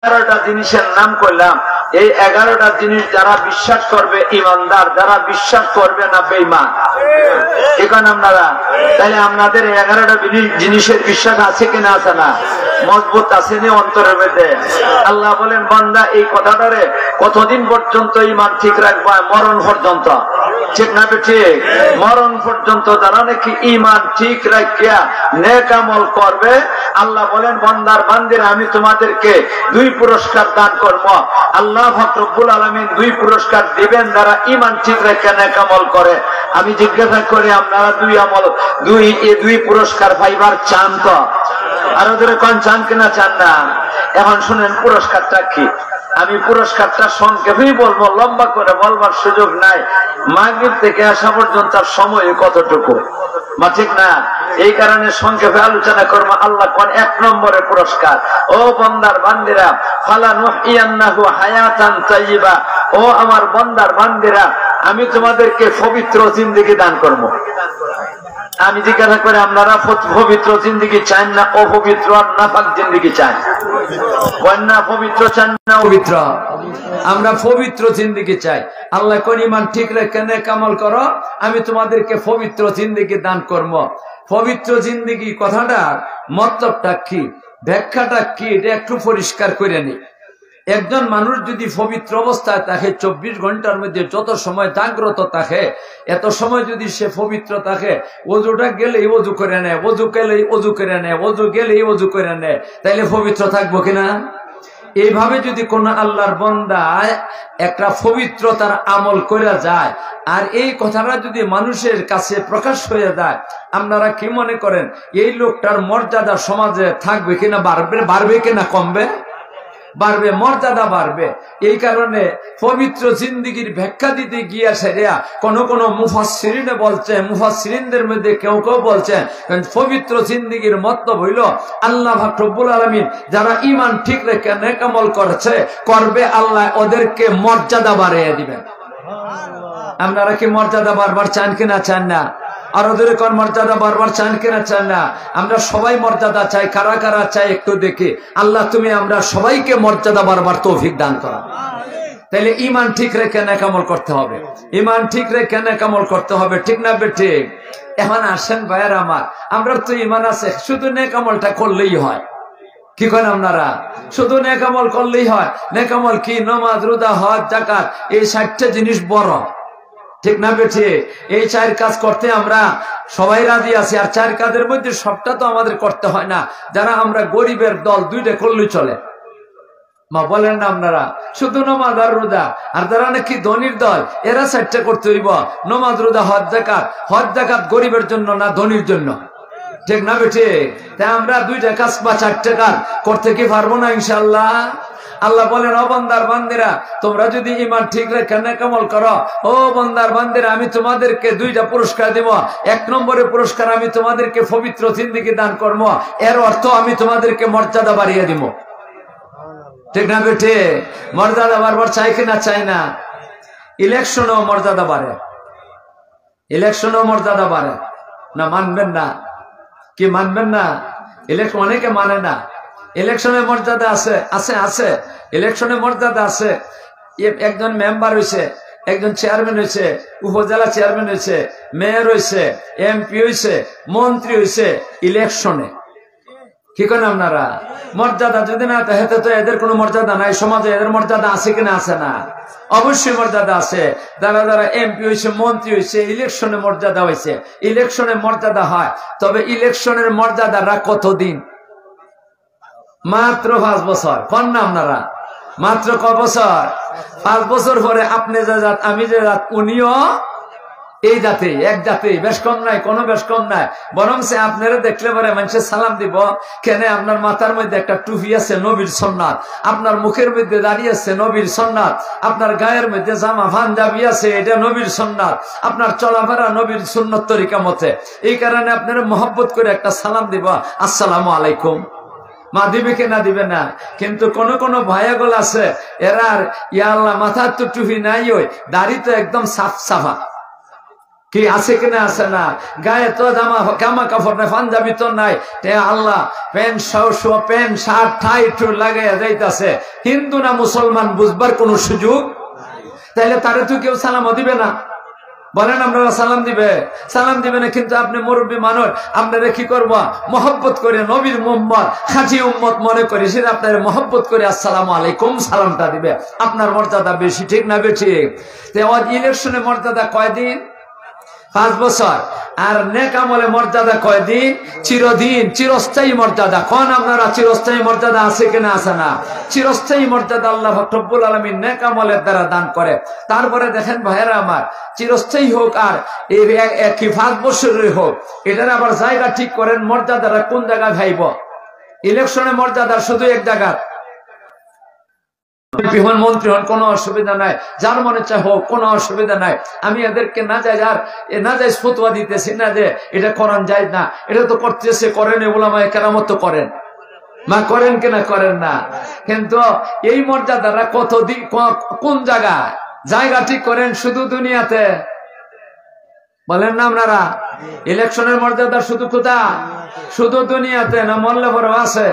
11টা জিনিসের নাম করলাম, এই 11টা জিনিস যারা বিশ্বাস করবে ইমানদার, যারা বিশ্বাস করবে না বেঈমান। এখন আপনারা তাহলে আপনাদের 11টা জিনিসের বিশ্বাস আছে কিনা? আছে না? মজবুত আছে নি অন্তরের মধ্যে? আল্লাহ বলেন বান্দা এই কথাটারে কতদিন পর্যন্ত ইমান ঠিক রাখবা? মরণ পর্যন্ত। ঠিক না ঠিক? মরণ পর্যন্ত যারা নাকি ইমান ঠিক রাখিয়া নেক আমল করবে, আল্লাহ বলেন বান্দার বান্দিরা আমি তোমাদেরকে 2 পুরস্কার দান করব। আল্লাহ পাক রব্বুল আলামিন 2 পুরস্কার দিবেন যারা ইমান ঠিক রাখিয়া নেক আমল করে। আমি জিজ্ঞাসা করি আপনারা 2 পুরস্কার পাইবার চান তো? আরো ধরে কোন চান কিনা চান না? এখন শুনেন পুরস্কারটা কি। আমি পুরস্কারটা সংক্ষেপেই বলবো, লম্বা করে বলবার সুযোগ নাই। মাগরিব থেকে আসা পর্যন্ত সময় কতটুকু, বা ঠিক না? এই কারণে সংক্ষেপে আলোচনা করবো। আল্লাহ কোন 1 নম্বরে পুরস্কার, ও বান্দার বান্দিরা ফালানুহিয়ান্নাহু হায়াতান তাইয়্যিবা, ও আমার বান্দার বান্দিরা আমি তোমাদেরকে পবিত্র জিন্দেগি দান করব। আমি জিজ্ঞাসা করে আপনারা পবিত্র জিন্দেগি চান না অপবিত্র আর নাপাক জিন্দেগি চান? না পবিত্র চান না পবিত্র? আমরা পবিত্র জিন্দেগি চাই। আল্লাহ কোন ইমান ঠিক রেখে নেক আমল করো, আমি তোমাদেরকে পবিত্র জিন্দেগি দান করব। পবিত্র জিন্দেগি কথাটার মতলবটা কি, ব্যাখ্যাটা কি, এটা একটু পরিষ্কার করে নি। একজন মানুষ যদি পবিত্র অবস্থায় থাকে, 24 ঘন্টার মধ্যে যত সময় জাগ্রত থাকে, এত সময় যদি সে পবিত্র থাকে, ওযুটা গেলেই ওযু করে নেয়, ওযু গেলেই ওযু করে নেয়, ওযু গেলেই ওযু করে নেয়, তাইলে পবিত্র থাকবো কিনা? এইভাবে যদি কোন আল্লাহর বান্দায় একটা পবিত্রতার আমল করে যায়, আর এই কথাটা যদি মানুষের কাছে প্রকাশ হয়ে যায়, আপনারা কি মনে করেন এই লোকটার মর্যাদা সমাজে থাকবে কিনা? বাড়বে কিনা কমবে? বাড়বে, মর্যাদা বাড়বে। এই কারণে পবিত্র জিন্দেগির ব্যাখ্যা দিতে গিয়া সেরা কোন কোন মুফাসসিরিনে বলছে, মুফাসসিরিনদের মধ্যে কেউ কেউ বলছেন পবিত্র জিন্দেগির মতলব হইল আল্লাহ পাক রব্বুল আলামিন যারা ঈমান ঠিক রেখে নেক আমল করবে, আল্লাহ ওদেরকে মর্যাদা বাড়িয়ে দিবেন। আপনারা কি মর্যাদা বারবার চান কিনা চান না? আর ওদের কোন মর্যাদা বারবার চান কিনা চান না? আমরা সবাই মর্যাদা চাই। কারা কারা চাই একটু দেখি। আল্লাহ তুমি আমরা সবাইকে মর্যাদা বারবার তৌফিক দান করো। তাহলে ঈমান ঠিক রেখে নেক আমল করতে হবে, ঈমান ঠিক রেখে নেক আমল করতে হবে, ঠিক না বেঠিক? এখন আসেন ভাইয়ের আমার, আমরা তো ঈমান আছে, শুধু নেক আমলটা করলেই হয়। কি করেন আপনারা? শুধু নেক আমল করলেই হয়। নেক আমল কি? নামাজ, রোজা, হজ, যাকাত, এই 60টা জিনিস বড়, ঠিক না বেঠি? এই 4 কাজ করতে আমরা সবাই রাজি আছি। আর 4 কাজের মধ্যে সবটা তো আমাদের করতে হয় না। যারা আমরা গরিবের দল, 2টা করলেই চলে। মা বলেন না আপনারা? শুধু নামাজ আর রোজা। আর যারা নাকি ধনীর দল, এরা 4টা করতে হইব, নামাজ, রোজা, হজ, যাকাত। হজ যাকাত গরিবের জন্য না ধনীর জন্য, ঠিক না বেঠি? তাই আমরা 2টা কাজ বা 4টা কাজ করতে কি পারবো না ইনশাআল্লাহ? আল্লাহ বলেন ও বান্দার বান্দিরা তোমরা যদি ঈমান ঠিক রেখে নেক আমল করো, ও বান্দার বান্দিরা আমি তোমাদেরকে 2টা পুরস্কার দেব। 1 নম্বরের পুরস্কার আমি তোমাদেরকে পবিত্র জিন্দেগি দান করব। এর অর্থ আমি তোমাদেরকে মর্যাদা বাড়িয়ে দিব, ঠিক না বেঠে? মর্যাদা বারবার চাই কিনা চাই না? ইলেকশনেও মর্যাদা বাড়ে, ইলেকশনেও মর্যাদা বাড়ে না? মানবেন না? কি মানবেন না? ইলেকশন অনেকে মানে না। ইলেকশনে মর্যাদা আছে, আছে আছে, ইলেকশনে মর্যাদা আছে। একজন মেম্বার হয়েছে, একজন চেয়ারম্যান হয়েছে, উপজেলা চেয়ারম্যান হয়েছে, মেয়র হয়েছে, এমপি হয়েছে, মন্ত্রী হয়েছে ইলেকশনে। কি করেন আপনারা? মর্যাদা যদি না থাকে তো এদের কোনো মর্যাদা নাই। সমাজে এদের মর্যাদা আছে কিনা? আছে না? অবশ্যই মর্যাদা আছে। যারা যারা এমপি হয়েছে, মন্ত্রী হয়েছে, ইলেকশনে মর্যাদা হয়েছে। ইলেকশনে মর্যাদা হয়, তবে ইলেকশনের মর্যাদাটা কতদিন? মাত্র 5 বছর। কোন না আপনারা? মাত্র ক বছর? 5 বছর পরে আপনি যে জাত, আমি যে জাত, উনিও এই জাতি, এক জাতি, বেশ কম নাই, কোনো বেশ কম নাই। বরং সে আপনারা দেখলে পরে মানুষের সালাম দিব কেন? আপনার মাথার মধ্যে একটা টুপি আছে, নবীর সুন্নাত। আপনার মুখের মধ্যে দাঁড়িয়ে আছে, নবীর সুন্নাত। আপনার গায়ের মধ্যে জামা পাঞ্জাবি আছে, এটা নবীর সুন্নাত। আপনার চলাফেরা নবীর সুন্নত তরিকা মতে। এই কারণে আপনারা মহব্বত করে একটা সালাম দিব, আসসালামু আলাইকুম। মা দিবে কি না দিবে না? কিন্তু কোন কোন ভাইয়াগুল আছে, এরা ইয়া আল্লাহ মাথার তো টুপি নাই, ওই দাড়ি তো একদম সাফ সাফা। কি আছে কিনা আছে না, গায়ে তো জামা কাপড় নাই, পাঞ্জাবি তো নাই, আল্লাহ প্যান্ট প্যান্ট শার্ট ঠাই টু লাগাইয়া যাইতেছে, হিন্দু না মুসলমান বুঝবার কোন সুযোগ, তাইলে তারে তো কেউ সালামও দিবে না। বলেন আপনারা সালাম দিবে না, কিন্তু আপনি মুরব্বী মানুষ, আপনারা কি করবো, মহব্বত করে নবীর মুহাম্মদ খাঁটি উম্মত মনে করে সেটা আপনার মহব্বত করে আসসালামু আলাইকুম সালামটা দিবে, আপনার মর্যাদা বেশি, ঠিক না বেঠিক? ইলেকশনে মর্যাদা কয়দিন? 5 বছর। আর নেক আমলে মর্যাদা কয়দিন? চিরদিন, চিরস্থায়ী মর্যাদা। কোন আপনারা চিরস্থায়ী মর্যাদা আছে কিনা আছে না? চিরস্থায়ী মর্যাদা আল্লাহ রব্বুল আলামিন নেক আমলের দ্বারা দান করে। তারপরে দেখেন ভাইয়েরা আমার, চিরস্থায়ী হোক আর কি 5 বছরের হোক, এটার আবার জায়গা ঠিক করেন, মর্যাদাটা কোন জায়গায় ভাইব। ইলেকশনে মর্যাদা শুধু এক জায়গা, মন্ত্রী হন কোনো অসুবিধা নাই, যার মনে চায় হোক কোনো অসুবিধা নাই। আমি এদেরকে না যাই ফতোয়া দিতেছি না যে এটা করান যায় না, এটা তো করতেছে, করেন, উলামায়ে কেরামত তো করেন, মা করেন কিনা করেন না, কিন্তু এই মর্যাদাটা কতদিন কোন জায়গা ঠিক করেন শুধু দুনিয়াতে, বলেন না আপনারা? ইলেকশনের মর্যাদা শুধু কোথায়? শুধু দুনিয়াতে না? মরলে পরে আছে,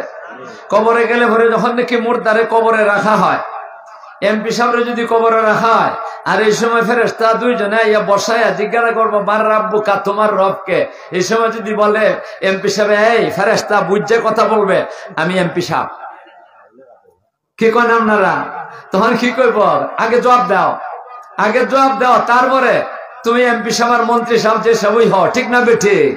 কবরে গেলে পরে যখন নাকি মুর্দারে কবরে রাখা হয়, এমপি সাহেবরে যদি কবরে রাখা হয়, আর এই সময় ফেরেশতা দুইজনে ইয়া বসায়া জিজ্ঞাসা করবো বার রাব্বুকা, তোমার রবকে। এই সময় যদি বলে এমপি সাহেব, এই ফেরেশতা বুঝে কথা বলবে, আমি এমপি সাহেব, কি কন আপনারা? তখন কি করব? আগে জবাব দাও, তারপরে তুমি এমপি সাহেব আর মন্ত্রী সাহেব যে সবই হও, ঠিক না বেঠিক?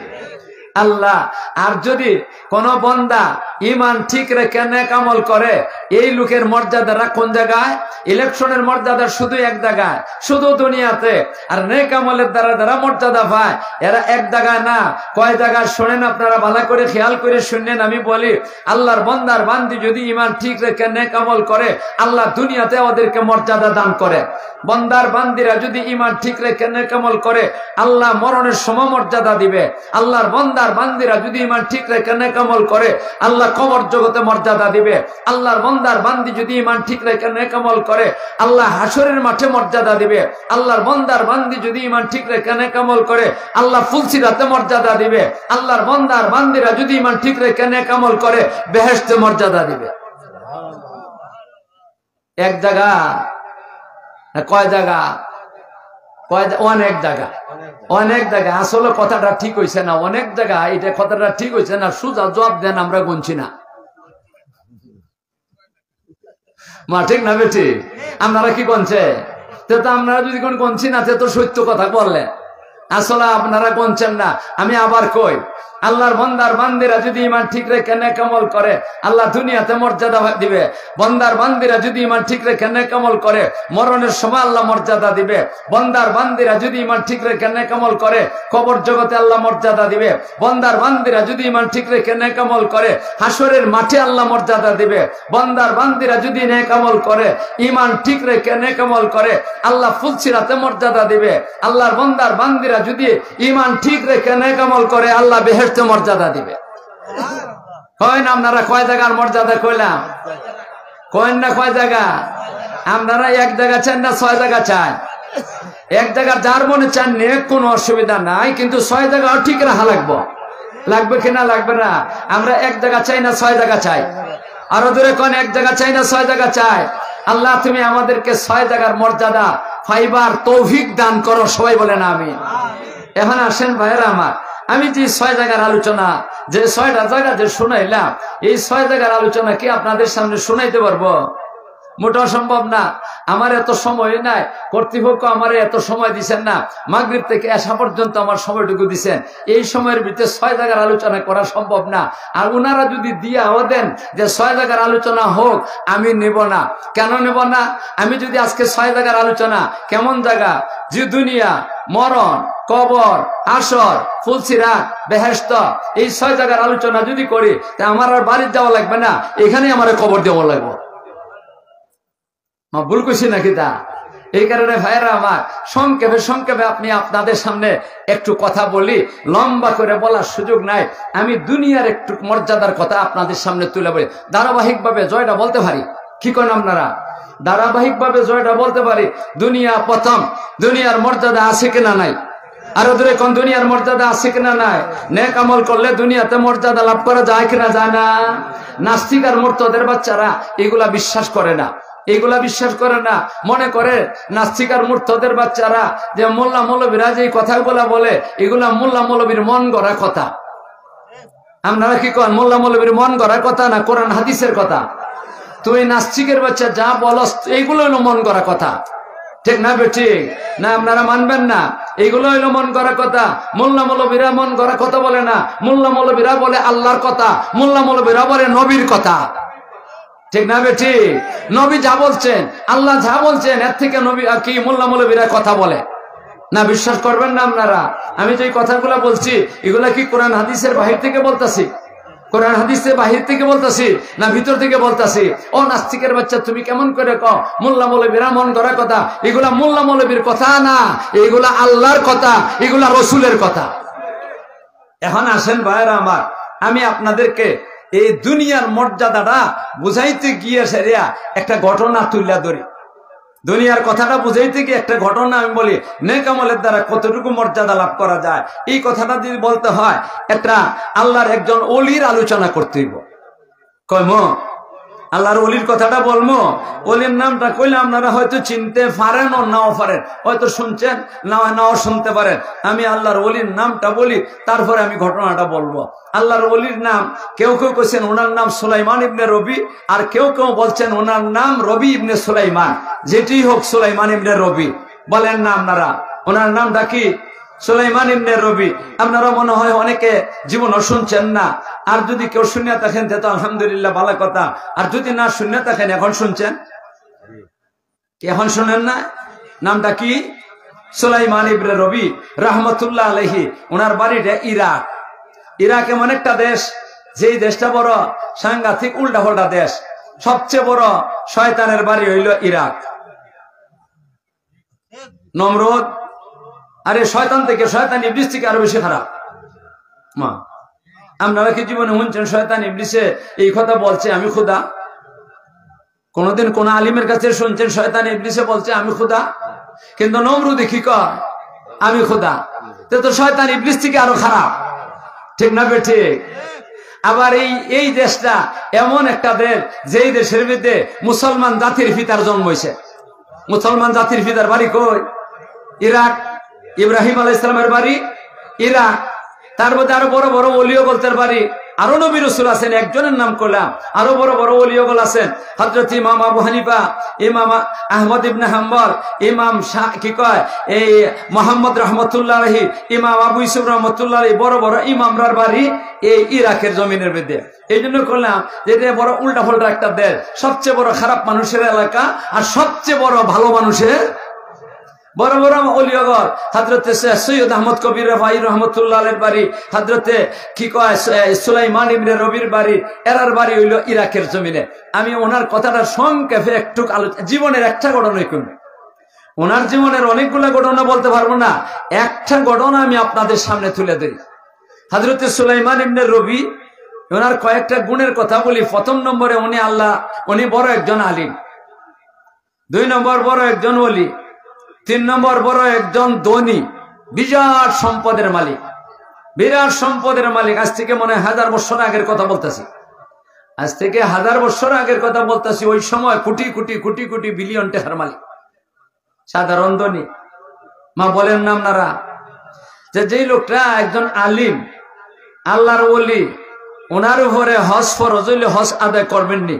আল্লাহ, আর যদি কোন বান্দা ইমান ঠিক রেখে নেক আমল করে, এই লোকের মর্যাদাটা কোন জায়গায়? ইলেকশনের মর্যাদা শুধু এক জায়গায়, শুধু দুনিয়াতে। আর নেক আমলের দ্বারা মর্যাদা পায়, এরা এক জায়গায় না, কয় জায়গায় শোনেন আপনারা, ভালো করে খেয়াল করে শুনেন। আমি বলি, আল্লাহর বান্দার বান্দি যদি ইমান ঠিক রেখে নেক আমল করে, আল্লাহ দুনিয়াতে ওদেরকে মর্যাদা দান করে। বান্দার বান্দিরা যদি ইমান ঠিক রেখে নেক আমল করে, আল্লাহ মরণের সময় মর্যাদা দিবে। আল্লাহর বান্দার বান্দিরা যদি ইমান ঠিক রেখে নেক আমল করে, আল্লাহ কবর জগতে মর্যাদা দিবে। আল্লাহর বান্দার বান্দি যদি ইমান ঠিক রেখে নেক আমল করে, আল্লাহ হাসরের মাঠে মর্যাদা দিবে। আল্লাহর বান্দার বান্দি যদি ইমান ঠিক রেখে নেক আমল করে, আল্লাহ ফুলসিরাতে মর্যাদা দিবে। আল্লাহর বান্দার বান্দিরা যদি ইমান ঠিক রেখে নেক আমল করে, বেহেশতে মর্যাদা দিবে। এক জায়গা কয় জায়গা? অনেক জায়গা। আসলে কথাটা ঠিক হয়েছে না, অনেক জায়গা এটা কথাটা ঠিক হয়েছে না, সুজা জবাব দেন, আমরা গুনছি না, মা ঠিক না বেটি? আপনারা কি গনছে? তো আপনারা যদি কোন গনছি না, তো সত্য কথা বললেন, আসলে আপনারা গনছেন না। আমি আবার কই, আল্লাহর বান্দার বান্দিরা যদি ইমান ঠিক রেখে নেক আমল করে, আল্লাহ দুনিয়াতে মর্যাদা দিবে। বান্দার বান্দিরা যদি ইমান ঠিক রেখে নেক আমল করে, মরণের সময় আল্লাহ মর্যাদা দিবে। বান্দার বান্দিরা যদি ইমান ঠিক রেখে নেক আমল করে, কবর জগতে আল্লাহ মর্যাদা দিবে। বান্দার বান্দিরা যদি ইমান ঠিক রেখে নেক আমল করে, হাসরের মাঠে আল্লাহ মর্যাদা দিবে। বান্দার বান্দিরা যদি নেক আমল করে, ইমান ঠিক রেখে নেক আমল করে, আল্লাহ ফুলসিরাতে মর্যাদা দিবে। আল্লাহর বান্দার বান্দিরা যদি ইমান ঠিক রেখে নেক আমল করে, আল্লাহ বেহেশতে মর্যাদা দিবে। কয় না আপনারা? কয় জায়গার মর্যাদা কইলাম? কয়েন না কয় জায়গা? আপনারা এক জায়গা চান না 6 জায়গা চান? এক জায়গা যার মনে চান নে, কোনো অসুবিধা নাই, কিন্তু 6 জায়গাও ঠিক রাখা লাগবে কিনা লাগবে না? আমরা এক জায়গা চাই না 6 জায়গা চাই? আরো দূরে কোন এক জায়গা চাই না 6 জায়গা চাই? আল্লাহ তুমি আমাদেরকে 6 জায়গার মর্যাদা ফাইবার তৌফিক দান করো, সবাই বলেন আমিন। এখন আসেন ভাইয়েরা আমার, আমি যে 6 জায়গার আলোচনা, যে 6টা জায়গা যে শুনাইলাম, এই 6 জায়গার আলোচনা কি আপনাদের সামনে শুনাইতে পারবো? মোটেও সম্ভব না। আমার এত সময় নাই, কর্তৃপক্ষ আমার এত সময় দিচ্ছেন না, মাগরিব থেকে এসা পর্যন্ত আমার সময়টুকু দিচ্ছেন। এই সময়ের ভিতরে 6 জায়গার আলোচনা করা সম্ভব না। আর উনারা যদি দিয়াও দেন যে 6 জায়গার আলোচনা হোক, আমি নেব না। কেন নেব না? আমি যদি আজকে 6 জায়গার আলোচনা, কেমন জায়গা, যে দুনিয়া, মরণ, কবর, আসর, ফুলসিরাত, বেহেশত, এই 6 জায়গার আলোচনা যদি করি, তা আমার আর বাড়ির যাওয়া লাগবে না, এখানেই আমার কবর দেওয়া লাগবে। ভুল করছি নাকি? তা এই কারণে ভাইয়েরা আমার, সংক্ষেপে আপনি আপনাদের সামনে একটু কথা বলি, লম্বা করে বলার সুযোগ নাই। আমি দুনিয়ার একটু মর্যাদার কথা আপনাদের সামনে তুলে বলি, ধারাবাহিকভাবে জয়টা বলতে পারি। কি করেন আপনারা? ধারাবাহিকভাবে জয়টা বলতে পারি। দুনিয়া প্রথম, দুনিয়ার মর্যাদা আছে কিনা নাই? আর ওদের কোন দুনিয়ার মর্যাদা আছে কিনা নাই? নেক আমল করলে দুনিয়াতে মর্যাদা লাভ করা যায় কিনা যায় না? নাস্তিক আর মুরতাদের বাচ্চারা এগুলা বিশ্বাস করে না, এগুলা বিশ্বাস করে না। মনে করে নাস্তিক আর মুরতাদের বাচ্চারা যে মোল্লা মৌলবীরা যে কথাগুলা বলে এগুলা মোল্লা মৌলবীর মন গড়া কথা। আপনারা কি কন মোল্লা মৌলবীর মন গড়া কথা না কোরআন হাদিসের কথা? তুই নাস্তিকের বাচ্চা যা বলস এইগুলো হলো মন গড়া কথা, ঠিক না বেঠিক? না আপনারা মানবেন না? এইগুলো হইলো মন গড়া কথা। মোল্লা মৌলবীরা মন গড়া কথা বলে না, মোল্লা মৌলবীরা বলে আল্লাহর কথা, মোল্লা মৌলবীরা বলে নবীর কথা, ঠিক না বেঠিক? নবী যা বলছেন, আল্লাহ যা বলছেন, এর থেকে নবী কি মোল্লা মৌলবীরা কথা বলে না? বিশ্বাস করবেন না আপনারা। আমি যে কথাগুলো বলছি এগুলা কি কোরআন হাদিসের বাহির থেকে বলতাছি? কোরআন হাদিসের বাহির থেকে বলতাছি না ভিতর থেকে বলতাছি? ও নাস্তিকের বাচ্চা, তুমি কেমন করে কও মোল্লা মৌলবীরা মন গড়া কথা? এগুলা মোল্লা মৌলবীর কথা না, এগুলা আল্লাহর কথা, এগুলা রসুলের কথা। এখন আসেন ভাইরা আমার, আমি আপনাদেরকে এই দুনিয়ার মর্যাদাটা বুঝাইতে গিয়ে সেরিয়া একটা ঘটনা তুলে ধরি। দুনিয়ার কথাটা বুঝাইতে গিয়ে একটা ঘটনা আমি বলি, নেক আমলের দ্বারা কতটুকু মর্যাদা লাভ করা যায়। এই কথাটা যদি বলতে হয়, একটা আল্লাহর একজন ওলির আলোচনা করতে হইব। কইম আল্লাহর ওলির কথাটা বলবো। ওলির নামটা কইলে আপনারা হয়তো চিনতে পারেন ও নাও পারেন, হয়তো শুনছেন নাও শুনতে পারেন। আমি আল্লাহর ওলির নামটা বলি, তারপরে আমি ঘটনাটা বলবো। আল্লাহর ওলির নাম কেউ কেউ কইছেন ওনার নাম সুলাইমান ইবনে রবি, আর কেউ কেউ বলছেন ওনার নাম রবি ইবনে সুলাইমান। যেটি হোক সুলাইমান ইবনে রবি বলেন না আপনারা? ওনার নামটা কি? সুলাইমান ইবনে রবি। আপনারা মনে হয় অনেকে জীবনও শুনছেন না, আর যদি কেউ শুনিয়া থাকেন তো আলহামদুলিল্লাহ ভালো কথা, আর যদি না শুনিয়া থাকেন এখন শুনছেন কি? এখন শুনেন না? নামটা কি? সুলাইমান ইবনে রবি রাহমাতুল্লাহ আলাইহি। ওনার বাড়িটা ইরাক। ইরাক এমন একটা দেশ, যেই দেশটা বড় সাংঘাতিক উল্টা পাল্টা দেশ। সবচেয়ে বড় শয়তানের বাড়ি হইল ইরাক। নমরুদ, আরে শয়তান থেকে, শয়তান ইবলিস থেকে আরো বেশি খারাপ। মা আপনারা কি জীবনে শুনছেন শয়তান ইবলিসে এই কথা বলছে আমি খুদা? কোনদিন কোন আলিমের কাছে শুনছেন শয়তান ইবলিসে বলছে আমি খুদা? কিন্তু নমরুদে কি কয় আমি খুদা? তো শয়তান ইবলিস থেকে আরো খারাপ, ঠিক না বেঠিক? আবার এই দেশটা এমন একটা দেশ, যেই দেশের মধ্যে মুসলমান জাতির পিতার জন্ম হয়েছে। মুসলমান জাতির পিতার বাড়ি কই? ইরাক। ইব্রাহিম আলাইহিস সালামের বাড়ি ইরাক। তার মধ্যে আরো বড় বড় ওলিও বলতের বাড়ি। আরো নবী রাসূল আছেন, একজনের নাম করলাম। আরো বড় বড় ওলিও বল আছেন, হযরত ইমাম আবু হানিফা, ইমাম আহমদ ইবনে হাম্বল, ইমাম কি কয় এই মুহাম্মদ রাহমাতুল্লাহ আলাইহি, ইমাম আবু ইউসুফ রাহমাতুল্লাহ আলাইহি, বড় বড় ইমামরার বাড়ি এই ইরাকের জমিনের মধ্যে। এই জন্য করলাম যে এটা বড় উল্টা পাল্টা একটা দেশ, সবচেয়ে বড় খারাপ মানুষের এলাকা আর সবচেয়ে বড় ভালো মানুষের বড় বড় ওলিয়গর। হযরতে সৈয়দ আহমদ কবির রেফাই রহমতুল্লাহ আলাইহির বাড়ি, হযরতে কি কয় সুলাইমান ইবনে রবির বাড়ি, এরার বাড়ি হইল ইরাকের জমিনে। আমি ওনার কথাটা সংক্ষেপে একটু জীবনের একটা ঘটনা করি। ওনার জীবনের অনেকগুলো ঘটনা বলতে পারবো না, একটা ঘটনা আমি আপনাদের সামনে তুলে ধরি। হযরতে সুলাইমান ইবনে রবি, ওনার কয়েকটা গুণের কথা বলি। প্রথম নম্বরে উনি বড় একজন আলিম। 2 নম্বর বড় একজন ওলি। 3 নম্বর বড় একজন ধনী, বিরাট সম্পদের মালিক। বিরাট সম্পদের মালিক। আজ থেকে মনে হয় 1000 বছর আগের কথা বলতেছি। আজ থেকে 1000 বছর আগের কথা বলতেছি। ওই সময় কোটি কোটি কোটি কোটি বিলিয়ন টাকার মালিক, সাধারণ ধনী। মা বলেন না আপনারা যে যেই লোকটা একজন আলিম, আল্লাহর ওলি, ওনার উপরে হজ ফরজ হইলে হজ আদায় করবেননি।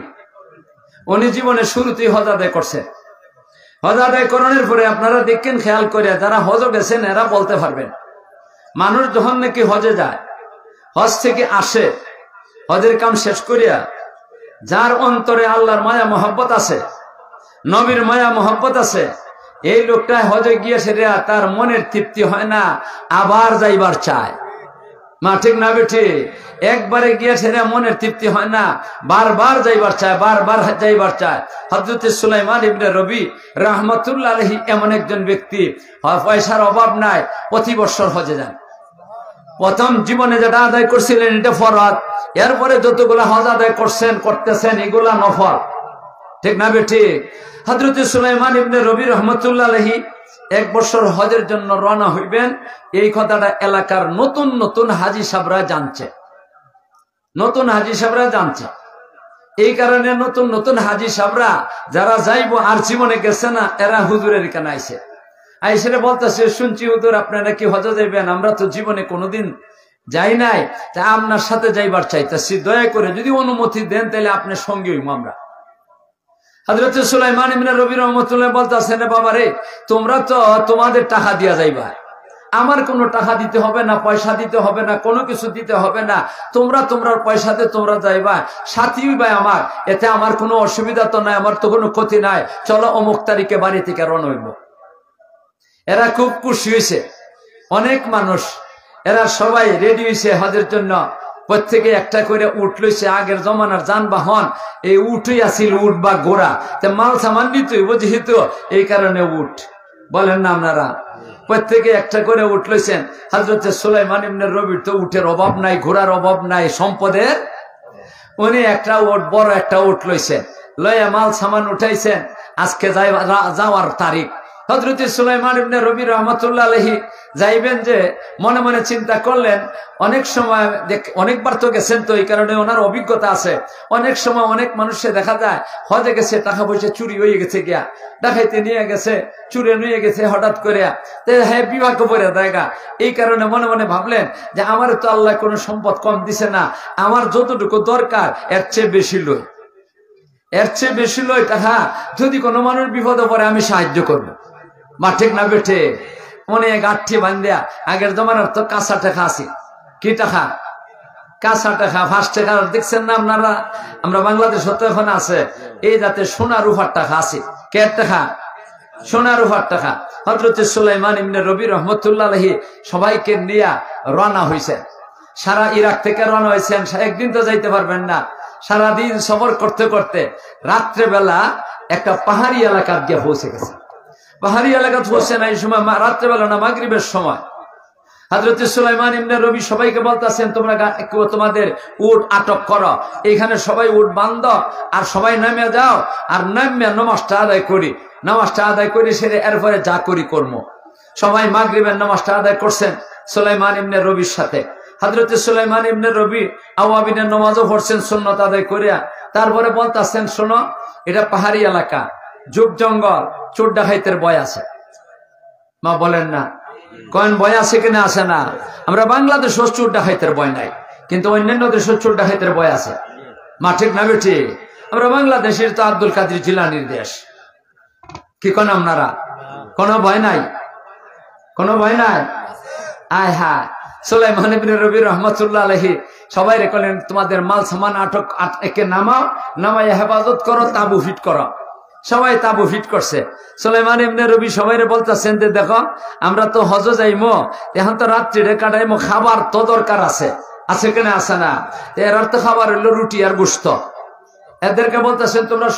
উনি জীবনে শুরুতেই হজ আদায় করছে। হজ আদায় করানোর পরে আপনারা দেখেন, খেয়াল করে যারা হজ গেছেন এরা বলতে পারবেন, মানুষ যখন নাকি হজে যায়, হজ থেকে আসে, হজের কাম শেষ করিয়া যার অন্তরে আল্লাহর মায়া মহব্বত আছে, নবীর মায়া মহব্বত আছে, এই লোকটা হজে গিয়ে সেটা তার মনের তৃপ্তি হয় না, আবার যাইবার চায়। মা ঠিক না বেঠি? একবারে গিয়ে সেটা মনের তৃপ্তি হয় না, বারবার যাইবার চায়, বারবার যাইবার চায়। হযরত সুলাইমান ইবনে রবি রাহমাতুল্লাহ আলাইহি এমন একজন ব্যক্তি, পয়সার অভাব নাই, প্রতি বছর হজে যান। প্রথম জীবনে যেটা আদায় করছিলেন এটা ফরজ, এরপরে যতগুলা হজ আদায় করতেছেন এগুলা নফল, ঠিক না বেঠি? হযরত সুলাইমান ইবনে রবি রাহমাতুল্লাহ আলাইহি 1 বছর হজের জন্য রওনা হইবেন, এই কথাটা এলাকার নতুন নতুন হাজি সাহেবরা জানছে, নতুন হাজি সাহেবরা জানছে। এই কারণে নতুন নতুন হাজি সাহেবরা যারা যাইবো আর জীবনে গেছে না, এরা হুজুরের এখানে আইসে আইসে বলতেছে, শুনছি হুজুর আপনারা কি হজে যাইবেন, আমরা তো জীবনে কোনোদিন যাই নাই, তা আপনার সাথে যাইবার চাইতেছি, দয়া করে যদি অনুমতি দেন তাহলে আপনার সঙ্গে হইব আমরা। হযরত সুলাইমান ইবনে রবি রহমাতুল্লাহ বলতেছেন, বাবা রে, তোমরা তো তোমাদের টাকা দিয়া যাইবা, আমার কোনো টাকা দিতে হবে না, পয়সা দিতে হবে না, কোনো কিছু দিতে হবে না, তোমরা তোমার পয়সাতে তোমরা যাইবা, সাথী ভাই আমার, এতে আমার কোনো অসুবিধা তো নাই, আমার তো কোনো ক্ষতি নাই, চলো অমুক তারিখে বাড়ি থেকে রওনা হইব। এরা খুব খুশি হয়েছে, অনেক মানুষ, এরা সবাই রেডি হয়েছে হজের জন্য, প্রত্যেকে একটা করে উট লইছে। আগের জমানার যানবাহন এই উঠই আসিল, উট বা ঘোড়া, মাল সামান নিতে হইব যেহেতু, এই কারণে উঠ বলেন না আপনারা, প্রত্যেকে একটা করে উঠ লইছেন। হযরত সুলাইমান ইবনে রবির তো উটের অভাব নাই, ঘোড়ার অভাব নাই, সম্পদের, উনি একটা উট, বড় একটা উট লইছেন, লইয়া মাল সামান উঠাইছেন। আজকে যাওয়ার তারিখ। হযরত সুলাইমান ইবনে রবি রহমাতুল্লাহ আলাইহি যাইবেন যে মনে মনে চিন্তা করলেন, অনেক সময় অনেকবার তো গেছেন, তো এই কারণে ওনার অভিজ্ঞতা আছে। অনেক সময় অনেক মানুষে দেখা যায় হজে গেছে, টাকা পয়সা চুরি হয়ে গেছে, গিয়া ডাকাইতে নিয়ে গেছে, চুরে নিয়ে গেছে হঠাৎ করে, হ্যাঁ বিভাগ করে দেয়গা। এই কারণে মনে মনে ভাবলেন যে আমার তো আল্লাহ কোনো সম্পদ কম দিছে না, আমার যতটুকু দরকার এর চেয়ে বেশি লই, এর চেয়ে বেশি লই টাকা, যদি কোনো মানুষ বিপদে পড়ে আমি সাহায্য করবো। মা ঠিক না বেঠে? মনে গাঠি বান্ধিয়া, আগের জমানার তো কাঁচা টাকা আছে, কি টাকা? কাঁচা টাকা, 5 টাকা দেখছেন না আপনারা? আমরা বাংলাদেশ তো এখন আছে এই যাতে সোনা রূপার টাকা আছে। কে টাকা? সোনা রূপার টাকা। হযরত সুলাইমান ইবনে রবি রহমাতুল্লাহ আলাইহি সবাইকে নিয়ে রওনা হইছেন। সারা ইরাক থেকে রওনা হয়েছেন, একদিন তো যাইতে পারবেন না, সারাদিন সফর করতে করতে রাত্রেবেলা একটা পাহাড়ি এলাকা গিয়ে পৌঁছে গেছে। পাহাড়ি এলাকা পৌঁছে না, এই সময় রাত্রেবেলা না, মাগরিবের সময়। হযরত সুলাইমান ইবনে রবি সবাইকে বলতেছেন, তোমরা তোমাদের উট আটক করো, এখানে সবাই উট বান্ধ, আর সবাই নামে যাও, আর নামে নামাজটা আদায় করি, নামাজটা আদায় করি সেরে এরপরে যা করি কর্ম। সবাই মাগরিবের নামাজটা আদায় করছেন সুলাইমান ইবনে রবির সাথে। হযরত সুলাইমান ইবনে রবি আওয়াবিনের নামাজও পড়ছেন সুন্নত আদায় করিয়া। তারপরে বলতেছেন, শোনো, এটা পাহাড়ি এলাকা, যুগ জঙ্গল, চোর ডাকাইতের ভয় আছে। মা বলেন না, কয়েন ভয় আছে কিনা? আছে না? আমরা বাংলাদেশ চোর ডাকাইতের ভয় নাই, কিন্তু অন্যান্য দেশের চোর ডাকাইতের ভয় আছে। মা ঠিক না বেঠি? আমরা বাংলাদেশের তো আব্দুল কাদের জিলানীর দেশ, কি কোন আপনারা? কোনো ভয় নাই, কোনো ভয় নাই। আয় হায়, সুলাইমান ইবনে রবি রহমাতুল্লাহ আলাইহি সবাই বলেন, তোমাদের মাল সামান আটক, একে নামাও, নামাই হেফাজত করো, তাবু ফিট করো। সবাই তাবু ফিট করছে। সুলাইমান ইবনে রবি সবাই বলতেছেন যে, দেখো আমরা তো হজ যাইমো, এখন তো রাত্রিরে কাটাইমো, খাবার তো দরকার আছে, আছে কিনা? আছে না? এর অর্থ খাবার হইলো রুটি আর গোশত। এদেরকে বলতেছেন, তোমরা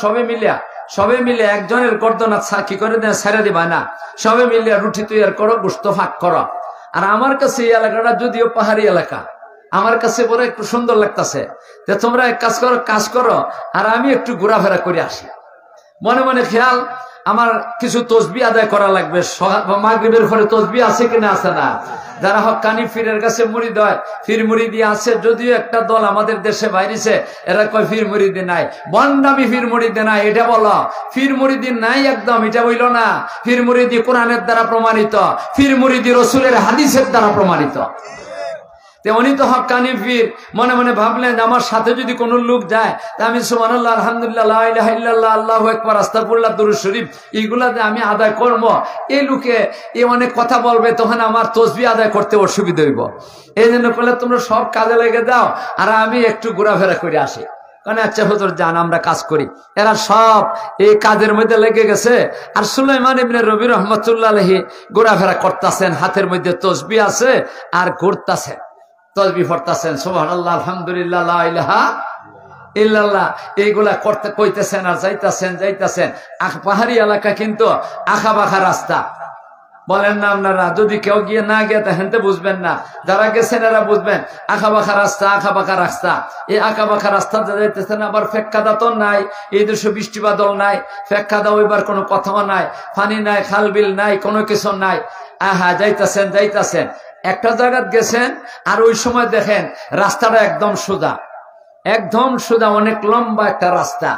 সবে মিলে একজনের গর্দনা কি করে দেয়, ছেড়ে দিবা না, সবে মিলে রুটি তৈরি করো, গোশত ফাঁক করো। আর আমার কাছে এই এলাকাটা যদিও পাহাড়ি এলাকা, আমার কাছে বড় একটু সুন্দর লাগতেছে, তোমরা এক কাজ করো, আর আমি একটু ঘোরাফেরা করে আসি। মনে মনে খেয়াল, আমার কিছু তসবিহ আদায় করা লাগবে, মাগরিবের পরে তসবিহ আছে কিনা? আছে না? যারা হক্কানি পীরের কাছে মুরিদ হয়, পীর মুরিদি আছে, যদিও একটা দল আমাদের দেশে বাইরেছে, এরা কয় পীর মুরিদি নাই, বন্ডামি পীর মুরিদি নাই, এটা বলো। পীর মুরিদি নাই একদম, এটা বইল না। পীর মুরিদি কোরআনের দ্বারা প্রমাণিত, পীর মুরিদি রাসূলের হাদিসের দ্বারা প্রমাণিত। উনি তো হক্কানি পীর। মনে মনে ভাবলেন, আমার সাথে যদি কোনো লোক যায়, তা আমি সুবহানাল্লাহ, আলহামদুলিল্লাহ, লা ইলাহা ইল্লাল্লাহ, আল্লাহু আকবার, আস্তাগফিরুল্লাহ, দুরূদ শরীফ, এইগুলাতে আমি আদায় করব। এই লোকে অনেক কথা বলবে, তখন আমার তাসবিহ আদায় করতে অসুবিধা হইব। এই জন্য বলে, তোমরা সব কাজে লেগে দাও, আর আমি একটু ঘোরাফেরা করে আসি। কারণ আচ্ছা হুজুর যান, আমরা কাজ করি। এরা সব এই কাজের মধ্যে লেগে গেছে। আর সুলাইমান ইবনে রবি রহমাতুল্লাহ আলাইহি ঘোরাফেরা করতেছেন, হাতের মধ্যে তাসবিহ আছে আর ঘুরতেছেন, তসবিহ পড়তেছেন, সুবহানাল্লাহ, আলহামদুলিল্লাহ, লা ইলাহা ইল্লাল্লাহ, এইগুলা করতে কইতেছেন আর যাইতেছেন। পাহাড়ি এলাকা কিন্তু আঁকা বাঁকা রাস্তা, বলেন না আপনারা? যদি কেউ গিয়ে না গিয়ে তা হেনতে বুঝবেন না, যারা গেছেন এরা বুঝবেন। আঁকা বাঁকা রাস্তা, আঁকা বাঁকা রাস্তা, এই আঁকা বাঁকা রাস্তাতে যাইতেছেন, আবার ফেক্কাদা তো নাই, এই দেশে বৃষ্টি বাদল নাই, ফেক্কাদা ওইবার কোনো কথাও নাই, পানি নাই, খাল বিল নাই, কোনো কিছু নাই। আহা যাইতেছেন যাইতেছেন, একটা জায়গায় গেছেন আর ওই সময় দেখেন রাস্তাটা একদম সোজা, একদম সোজা, অনেক লম্বা একটা রাস্তা,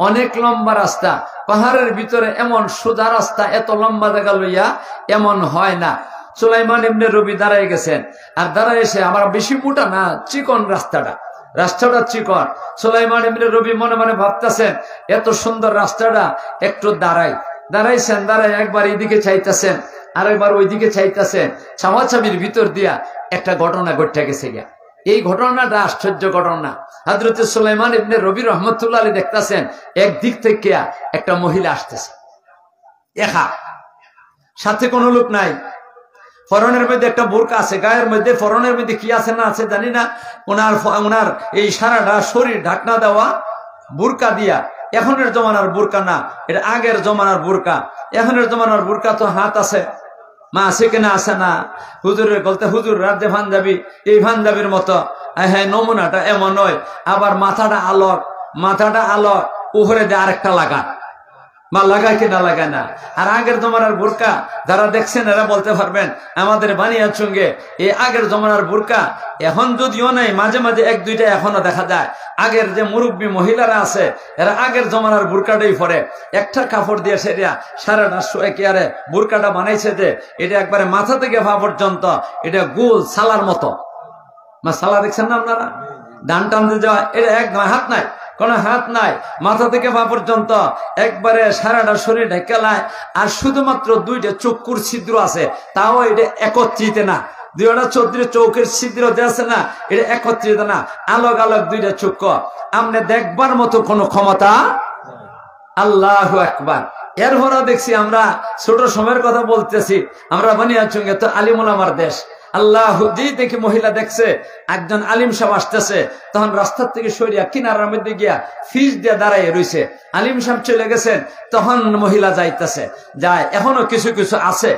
অনেক লম্বা রাস্তা, পাহাড়ের ভিতরে এমন সোজা রাস্তা, এত লম্বা জায়গা লইয়া এমন হয় না। সুলাইমান ইবনে রবি দাঁড়ায় গেছেন, আর দাঁড়ায় এসে আমার বেশি মোটা না, চিকন রাস্তাটা চিকন। সুলাইমান ইবনে রবি মনে মনে ভাবতেছেন এত সুন্দর রাস্তাটা, একটু দাঁড়াইছেন, দাঁড়ায় একবার এইদিকে চাইতেছেন, আরেকবার ওইদিকে চাইতেছেন, ছামাছামির ভিতর দিয়া একটা ঘটনা ঘটে গেছে গিয়া। এই ঘটনাটা আশ্চর্য ঘটনা। হযরত সুলাইমান ইবনে রবি রহমতুল্লাহ আলাইহি দেখতেছেন একদিক থেকে একটা মহিলা আসতেছে, একা, সাথে কোনো লোক নাই, ফরনের মধ্যে একটা বোরকা আছে, গায়ের মধ্যে ফরনের মধ্যে কি আছে না আছে জানি না, ওনার এই সারাটা শরীর ঢাকনা দেওয়া বোরকা দিয়া। এখনের জমানার বোরকা না, এটা আগের জমানার বোরকা। এখনের জমানার বোরকা তো হাত আছে, মা আছে কিনা আছে না, হুজুরের বলতে হুজুর রাজ্যে ভাঞ্জাবি, এই ভাঞ্জাবির মতো। হ্যাঁ, নমুনাটা এমন নয়। আবার মাথাটা আলোক, উপরে দিয়ে আরেকটা লাগা, মা লাগায় কিনা লাগায় না। আর আগের জমানার বোরকা যারা দেখছেন এরা বলতে পারবেন, আমাদের বানিয়ার সঙ্গে এই আগের জমানার বোরকা এখন যদিও নাই, মাঝে মাঝে এক দুইটা এখনো দেখা যায়। আগের যে মুরব্বী মহিলারা আছে এরা আগের জমানার বোরকাটাই পরে, একটা কাপড় দিয়ে সেটা সারাটা একেবারে বোরকাটা বানাইছে যে এটা একবারে মাথা থেকে পা পর্যন্ত এটা গোল সালার মতো। মা সালা দেখছেন না আপনারা? ডান টানতে যাওয়া, এটা একদম হাত নাই, কোন হাত নাই, মাথা থেকে পা পর্যন্ত একবারে সারাটা শরীর ঢেকেলায়। আর শুধুমাত্র দুইটা চক্ষুর ছিদ্র আছে, তাও এটা একত্রিত না। দুইটা চৌকের ছিদ্র যে আছে না, এটা একত্রিত না, আলোক আলোক দুইটা চক্ষু। আমনে দেখবার মতো কোনো ক্ষমতা। আল্লাহু আকবার। এরপরও দেখছি আমরা ছোট সময়ের কথা বলতেছি, আমরা বানিয়ার সঙ্গে তো আলিম ওলামার দেশ। আল্লাহ যেই দেখি মহিলা দেখছে একজন আলিম সাহেব আসতেছে, তখন রাস্তার থেকে সরিয়া কিনারার মধ্যে গিয়া ফিস দিয়ে দাঁড়াইয়ে রয়েছে। আলিম সাহেব চলে গেছেন, তখন মহিলা যাইতেছে, যায়। এখনো কিছু কিছু আছে।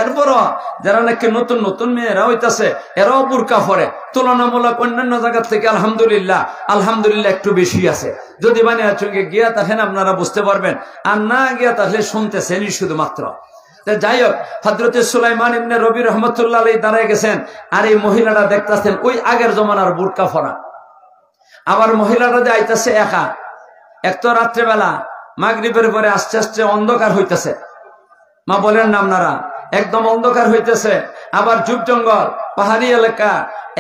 এরপরও যারা নাকি নতুন নতুন মেয়েরা হইতেছে এরাও বুরকা পরে, তুলনামূলক অন্যান্য জায়গার থেকে আলহামদুলিল্লাহ একটু বেশি আছে। যদি বানিয়ার সঙ্গে গিয়া থাকেন আপনারা বুঝতে পারবেন, আর না গিয়া তাহলে শুনতেছেনই শুধুমাত্র। যাই হোক, হযরত সুলাইমান ইবনে রবি রহমতুল্লাহ আলাইহি দাঁড়ায় গেছেন, আর এই মহিলাটা দেখতেছেন ওই আগের জমানার বুরকা পরা। আবার মহিলাটা যে আইতেছে একা, এক তো রাত্রেবেলা মাগরিবের পরে আস্তে আস্তে অন্ধকার হইতেছে, মা বলেন না আপনারা, একদম অন্ধকার হইতেছে। আবার যুগ জঙ্গল, পাহাড়ি এলাকা,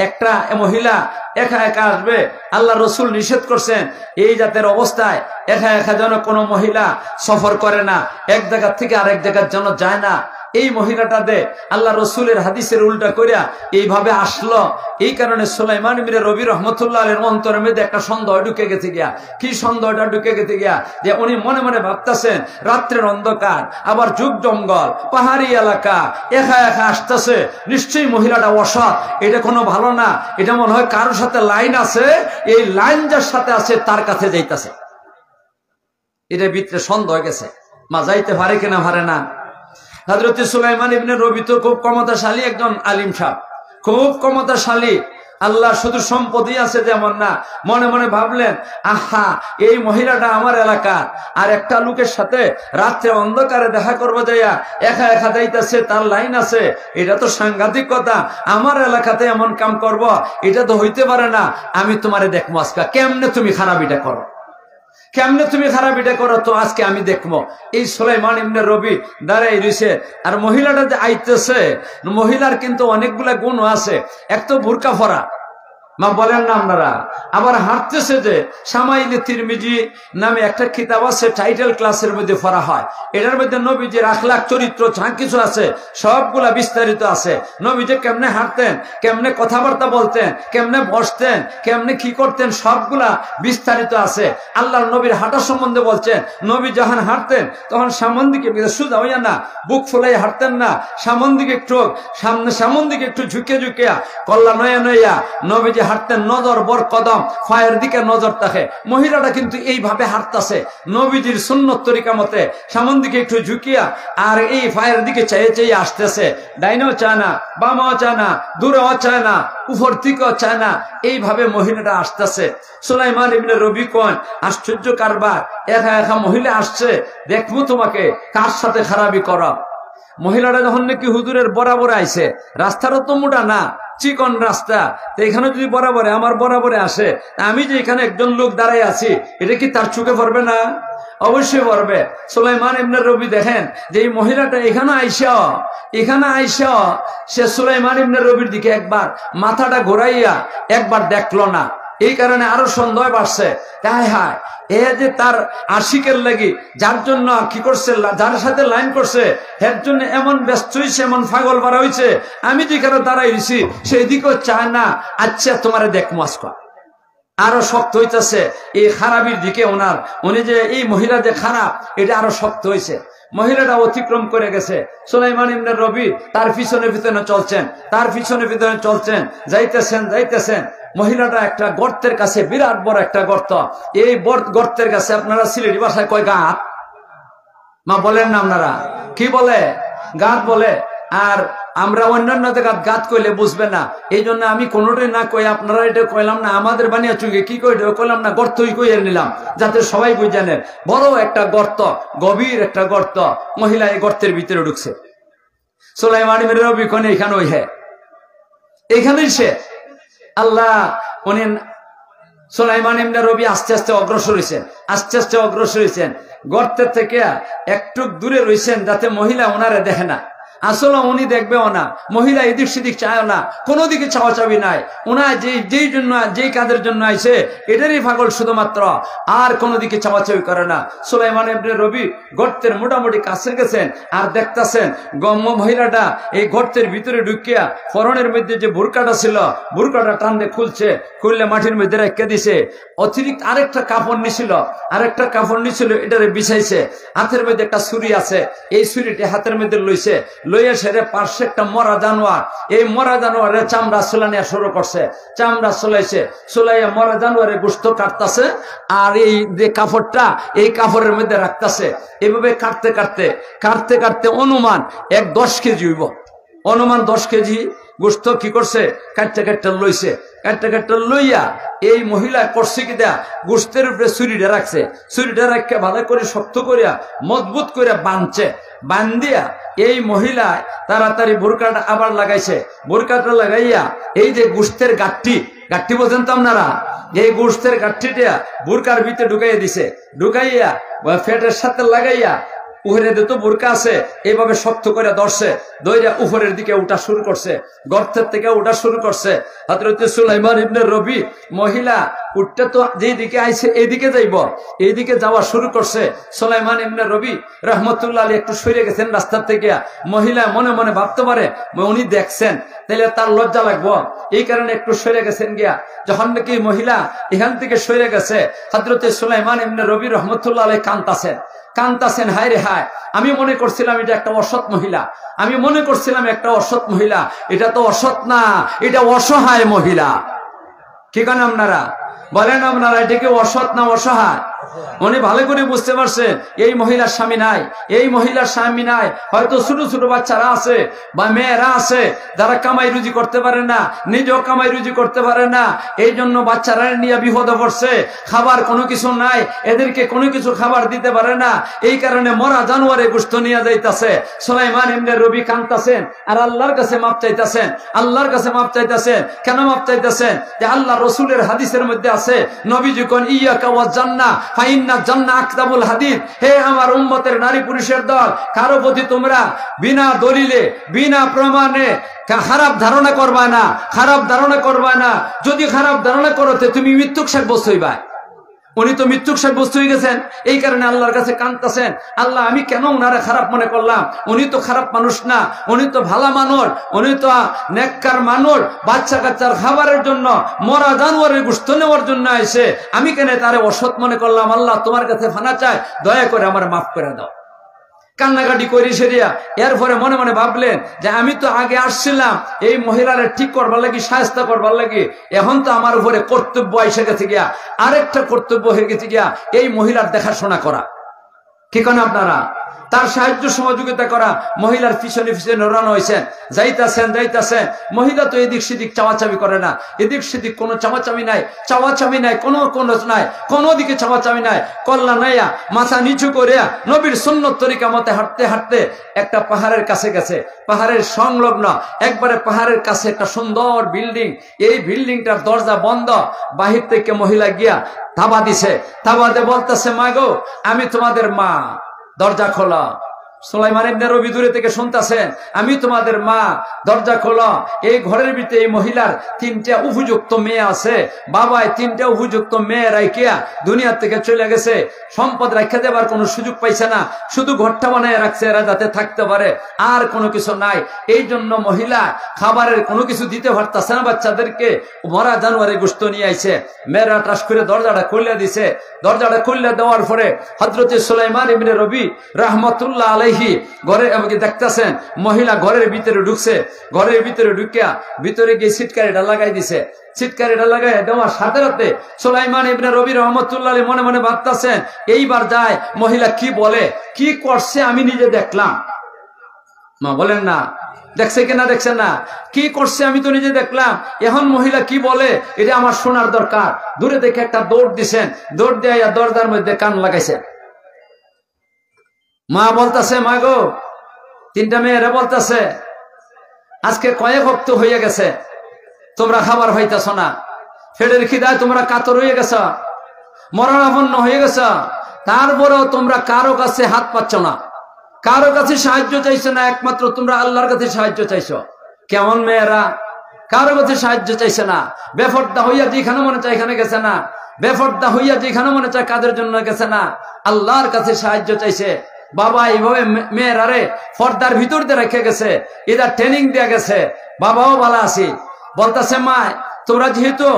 একটা মহিলা একা একা আসবে। আল্লাহ রসুল নিষেধ করছেন এই জাতের অবস্থায় একা একা যেন কোনো মহিলা সফর করে না, এক জায়গা থেকে আরেক জায়গার জন্য যায় না। এই মহিলাটা দে আল্লাহ রসুলের হাদিসের উল্টা করিয়া এইভাবে আসলো। এই কারণে সুলাইমান ইবনে রবি রহমতুল্লাহ আলাইহির অন্তরের মধ্যে একটা সন্দেহ ঢুকে গেছে গিয়া। কি সন্দেহটা ঢুকে গেছে গিয়া? যে উনি মনে মনে ভাবতেছেন রাত্রের অন্ধকার, আবার যুগ জঙ্গল, পাহাড়ি এলাকা, একা একা আসতেছে, নিশ্চয়ই মহিলাটা অসৎ, এটা কোনো ভালো না, এটা মনে হয় কারোর সাথে লাইন আছে, এই লাইন যার সাথে আছে তার কাছে যাইতেছে। এটা ভিতরে সন্দেহ গেছে, মা যাইতে পারে কিনা পারে না। হযরত সুলাইমান ইবনে রবি তো খুব ক্ষমতাশালী একজন আলিম সাহেব, খুব ক্ষমতাশালী। আল্লাহ শুধু সম্পদই আছে যেমন না, মনে মনে ভাবলেন, আহা এই মহিলাটা আমার এলাকার, আর একটা লোকের সাথে রাত্রে অন্ধকারে দেখা করবো যাইয়া একা একা যাইতেছে, তার লাইন আছে, এটা তো সাংঘাতিক কথা। আমার এলাকাতে এমন কাম করব, এটা তো হইতে পারে না। আমি তোমারে দেখবো আজকে কেমনে তুমি খারাপিটা করো, কেমনে তুমি খারাপিটা করো, তো আজকে আমি দেখবো। এই সুলাইমান ইবনে রবি দাঁড়াই রইছে, আর মহিলাটা যে আইতেছে, মহিলার কিন্তু অনেকগুলা গুণ আছে। এক তো বুরকা পরা, মা বলেন না আপনারা, আবার হাঁটতেছে যে শামাইলে তিরমিজি নামে একটা কিতাব আছে, টাইটেল ক্লাসের মধ্যে পড়া হয়। এটার মধ্যে নবীজির আখলাক চরিত্র যা কিছু আছে সবগুলা বিস্তারিত আছে। নবীজি কেমনে হাঁটতেন, কেমনে কথাবার্তা বলতেন, কেমনে বসতেন, কেমনে কি করতেন, সবগুলা বিস্তারিত আছে। আল্লাহর নবীর হাঁটা সম্বন্ধে বলছেন, নবী যখন হাঁটতেন তখন সামন দিকে সোজা হইয়া না, বুক ফুলাই হাঁটতেন না, সামন দিকে একটু সামনে, সামন দিকে একটু ঝুঁকে ঝুঁকিয়া, কল্লা নয়া নইয়া নবীজি হাঁটতেন নজর বর কদম, ফায়ের দিকে নজর থাকে। মহিলাটা কিন্তু এইভাবে হাঁটতেছে নবীজির সুন্নত তরিকা মতে, সামন দিকে একটু ঝুঁকিয়া, আর এই ফায়ের দিকে চেয়ে চেয়ে আসতেছে। ডাইনেও চায় না, বামাও চায় না, দূরেও চায় না, উপর দিকেও চায় না, এইভাবে মহিলাটা আসতেছে। সুলাইমান ইবনে রবি কোন আশ্চর্য কারবার, একা একা মহিলা আসছে, দেখবো তোমাকে কার সাথে খারাপি করা। মহিলাটা যখন নাকি হুজুরের বরাবরে আইছে, রাস্তারও তো মোটা না, চিকন রাস্তা, তো এখানে যদি বরাবরে আমার বরাবরে আসে, আমি যে এখানে একজন লোক দাঁড়াই আছি, এটা কি তার চোখে পড়বে না? অবশ্যই পড়বে। সুলাইমান ইবনে রবি দেখেন যে এই মহিলাটা এখানে আইসা সে সুলাইমান ইবনে রবির দিকে একবার মাথাটা ঘোরাইয়া একবার দেখলো না। এই কারণে আরো সন্দেহ বাড়ছে, হায় হায়, এ যে তার আশিকের লাগি যার জন্য কি করছে, যার সাথে লাইন করছে, এর জন্য এমন ব্যস্ত হয়েছে, এমন পাগল বাড়া হয়েছে, আমি যেখানে দাঁড়াইছি সেই দিকেও চায় না। আচ্ছা তোমারে দেখ মাস্কা আরো শক্ত হইতেছে এই খারাপির দিকে ওনার, উনি যে এই মহিলা যে খারাপ, এটা আরো শক্ত হয়েছে। মহিলাটা অতিক্রম করে গেছে। সুলাইমান ইবনে রবি তার পিছনে পিছনে চলছেন, যাইতেছেন। মহিলাটা একটা গর্তের কাছে, বিরাট বড় একটা গর্ত, এই গর্তের কাছে আপনারা সিলেটি ভাষায় কয় গাঁত, মা বলেন না আপনারা, কি বলে? গাঁত বলে। আর আমরা অন্যান্য জায়গায় গাত কইলে বুঝবে না, এই জন্য আমি কোনোটাই না কই, আপনারা এটা কইলাম না, আমাদের বানিয়ে চুকে কি কইলাম না, গর্তই কইয়ে নিলাম যাতে সবাই বুঝে নেন। বড় একটা গর্ত, গভীর একটা গর্ত, মহিলা এই গর্তের ভিতরে ঢুকছে। সুলাইমান ইবনে রবি কোন এখানেই সে আল্লাহ উনি সুলাইমান ইবনে রবি আস্তে আস্তে অগ্রসর হয়েছেন, গর্তের থেকে একটু দূরে রয়েছেন যাতে মহিলা ওনারে দেখে না। আসলে উনি দেখবেও না, মহিলা এদিক সেদিক চায় না, কোনো দিকে চাওয়াচাবি নাই। ওনা যেই কাজের জন্য আইছে এটারই পাগল শুধুমাত্র, আর কোনো দিকে চাওয়াচাবি করে না। সুলাইমান ইবনে রবি গর্তের মোটামুটি কাছে গেছেন, আর দেখতেছেন গম্য মহিলাটা এই গর্তের ভিতরে ঢুকিয়া ফরনের মধ্যে যে বুরকাটা ছিল, বুরকাটা টানলে খুললে মাটির মধ্যে রেখে দিছে। অতিরিক্ত আরেকটা কাপড় নিছিল, এটারে বিছাইছে। হাতের মধ্যে একটা ছুরি আছে, এই ছুরিটি হাতের মধ্যে লইয়া সেরে পার্শ্বে একটা মরা জানোয়ার, এই মরা জানোয়ারের চামড়া চুলানিয়া শুরু করছে। চামড়া চুলাইয়া মরা জানোয়ারের গোশত কাটতেছে, আর এই যে কাপড়টা এই কাপড়ের মধ্যে রাখতেছে। এইভাবে কাটতে কাটতে অনুমান 10 কেজি হইব, অনুমান 10 কেজি গোশত কি করছে, কাটতে লইয়া এই মহিলা করছে কি দেয়া, গোশতের উপরে ছুরিটা রাখছে, ছুরিটা রাখে ভালো করে শক্ত করিয়া মজবুত করে বান্ধিয়া এই মহিলা তাড়াতাড়ি বোরকাটা আবার লাগাইছে। বোরকাটা লাগাইয়া এই যে গোশতের গাঠটি বোঝেন তো আপনারা, এই গোশতের গাঠটিটা বোরকার ভিতরে ঢুকাইয়া দিছে, ঢুকাইয়া ফেটের সাথে লাগাইয়া উপরে দিত বোরকা আছে, এইভাবে শক্ত করে ধরছে, ধইরা উপরের দিকে উঠা শুরু করছে, গর্তের থেকে উঠা শুরু করছে। হযরত সুলাইমান ইবনে রবি মহিলা উঠতে তো যেদিকে আইছে এইদিকে এইদিকে যাওয়া শুরু করছে। সুলাইমান ইবনে রবি রাহমাতুল্লাহ আলাইহি একটু সরে গেছেন রাস্তার থেকে। মহিলা মনে মনে ভাবতে পারে উনি দেখছেন, তাহলে তার লজ্জা লাগবো, এই কারণে একটু সরে গেছেন গিয়া। যখন নাকি মহিলা এখান থেকে সরে গেছে, হযরত সুলাইমান ইবনে রবি রাহমাতুল্লাহ আলাইহি কান্তাছেন, হায় রে হায়, আমি মনে করছিলাম এটা একটা অসৎ মহিলা, এটা তো অসৎ না, এটা অসহায় মহিলা। কি কেন আপনারা বলেন, আপনারা এটা কি অসৎ না অসহায়? উনি ভালো করে বুঝতে পারছেন এই মহিলার স্বামী নাই, হয়তো ছোট ছোট বাচ্চারা আছে বা মেয়েরা আছে যারা কামাই রুজি করতে পারে না, নিজেও কামাই রুজি করতে পারে না, এই জন্য বাচ্চারা নিয়ে বিপদে পড়ছে, খাবার কোনো কিছু নাই, এদেরকে কোনো কিছু খাবার দিতে পারে না, এই কারণে মরা জানোয়ারে গোশত নিয়ে যাইতাছে। সুলাইমান ইবনে রবি কাঁদতাছেন আর আল্লাহর কাছে মাপ চাইতাছেন। কেন মাপ চাইতাছেন? যে আল্লাহ রসুলের হাদিসের মধ্যে আছে, নবীজি কোন ইয়াকা ওয়াজ জান্নাহ ফাইন্না জান্নাহ আকদাবুল হাদিস, হে আমার উম্মতের নারী পুরুষের দল, কারো প্রতি তোমরা বিনা দলিলে বিনা প্রমাণে খারাপ ধারণা করবা না। যদি খারাপ ধারণা করতে তুমি মৃত্যুক সাব্যস্ত হইবা। উনি তো মৃত্যুক সাব্যস্ত হয়ে গেছেন, এই কারণে আল্লাহর কাছে কাঁদতেছেন, আল্লাহ আমি কেন উনারা খারাপ মনে করলাম, উনি তো খারাপ মানুষ না, উনি তো ভালো মানুষ, উনি তো নেককার মানুষ, বাচ্চা কাচ্চার খাবারের জন্য মরা জানোয়ারের গোশত নেওয়ার জন্য আইছে, আমি কেন তারে অসৎ মনে করলাম, আল্লাহ তোমার কাছে ফানা চাই, দয়া করে আমার মাফ করে দাও। কান্নাকাটি করে সেরিয়া এরপরে মনে মনে ভাবলেন যে আমি তো আগে আসছিলাম এই মহিলারে ঠিক করবার লাগি, সাহায্য করবার লাগি, এখন তো আমার উপরে কর্তব্য এসে গেছে গিয়া, আরেকটা কর্তব্য হয়ে গেছে গিয়া এই মহিলার দেখাশোনা করা। কি কেন আপনারা তার সাহায্য সহযোগিতা করা, মহিলার পিছনে পিছনে রওনা হয়েছেন, যাইতাছেন। মহিলা তো এদিক সেদিক চাওয়াচাবি করে না, এদিক সেদিক কোনো চাওয়াচাবি নাই, কোনো দিকে চাওয়াচাবি নাই, কল্লা নাইয়া মাথা নিচু করে নবীর সুন্নত তরিকা মতে হাঁটতে হাঁটতে একটা পাহাড়ের কাছে গেছে। পাহাড়ের সংলগ্ন একবারে পাহাড়ের কাছে একটা সুন্দর বিল্ডিং, এই বিল্ডিংটার দরজা বন্ধ। বাহির থেকে মহিলা গিয়া থাবা দিছে, থাবাতে বলতেছে, মা গো আমি তোমাদের মা, দরজা খোলা। সুলাইমান ইবনে রবি দূরে থেকে শুনতেছেন, আমি তোমাদের মা, দরজা খোলা। এই ঘরের ভিতরে এই মহিলার 3টা উপযুক্ত মেয়ে আছে, বাবায় 3টা উপযুক্ত মেয়ে রাখিয়া দুনিয়া থেকে চলে গেছে, সম্পদ রাখা দেবার কোনো সুযোগ পাইছে না, শুধু ঘরটা বানায় রাখছে এরা যাতে থাকতে পারে, আর কোনো কিছু নাই। এই জন্য মহিলা খাবারের কোনো কিছু দিতে পারতেছে না বাচ্চাদেরকে, মরা জানুয়ারি গোশত নিয়ে আইছে। মেয়েরা টাস করে দরজাটা খুলে দিছে। দরজাটা খুলে দেওয়ার পরে হযরতে সুলাইমান ইবনে রবি রাহমাতুল্লাহ আলাইহি ঘরে আমাকে দেখতেছেন, মহিলা ঘরের ভিতরে ঢুকছে। ঘরের ভিতরে ঢুকিয়া ভিতরে গিয়ে সিটকারিটা লাগাই দিছে। সিটকারিটা লাগাই দেওয়ার সাথে সাথে সুলাইমান ইবনে রবি রাহমাতুল্লাহ আলাইহি মনে মনে ভাবতেছেন, এইবার যায় মহিলা কি বলে, কি করছে আমি নিজে দেখলাম। মা বলেন না, দেখছে কিনা দেখছেন না, কি করছে আমি তো নিজে দেখলাম, এখন মহিলা কি বলে এটা আমার শোনার দরকার। দূরে দেখে একটা দৌড় দিছেন, দৌড় দিয়ে দরজার মধ্যে কান লাগাইছেন। মা বলতেছে, মা গো, 3টা মেয়েরা বলতেছে, আজকে কয়েক ভক্ত হয়ে গেছে তোমরা খাবার হইতেছ না, ফেডের খিদায় তোমরা কাতর হয়ে গেছ, মরণাপন্ন হয়ে গেছ, তারপরেও তোমরা কারো কাছে হাত পাচ্ছ না, কারো কাছে সাহায্য চাইছো না, একমাত্র তোমরা আল্লাহর কাছে সাহায্য চাইছো। কেমন মেয়েরা, কারো কাছে সাহায্য চাইছে না, বেফর্দা হইয়া যেখানে মনে চায় এখানে গেছে না, বেফর্দা হইয়া যেখানে মনে চায় কাদের জন্য গেছে না, আল্লাহর কাছে সাহায্য চাইছে। বাবা এইভাবে মেয়েরারে পর্দার ভিতর দিয়ে রেখে গেছে, এদের ট্রেনিং দেয়া গেছে। বাবাও ভালো আছি বলতেছে, মা তোমরা যেহেতু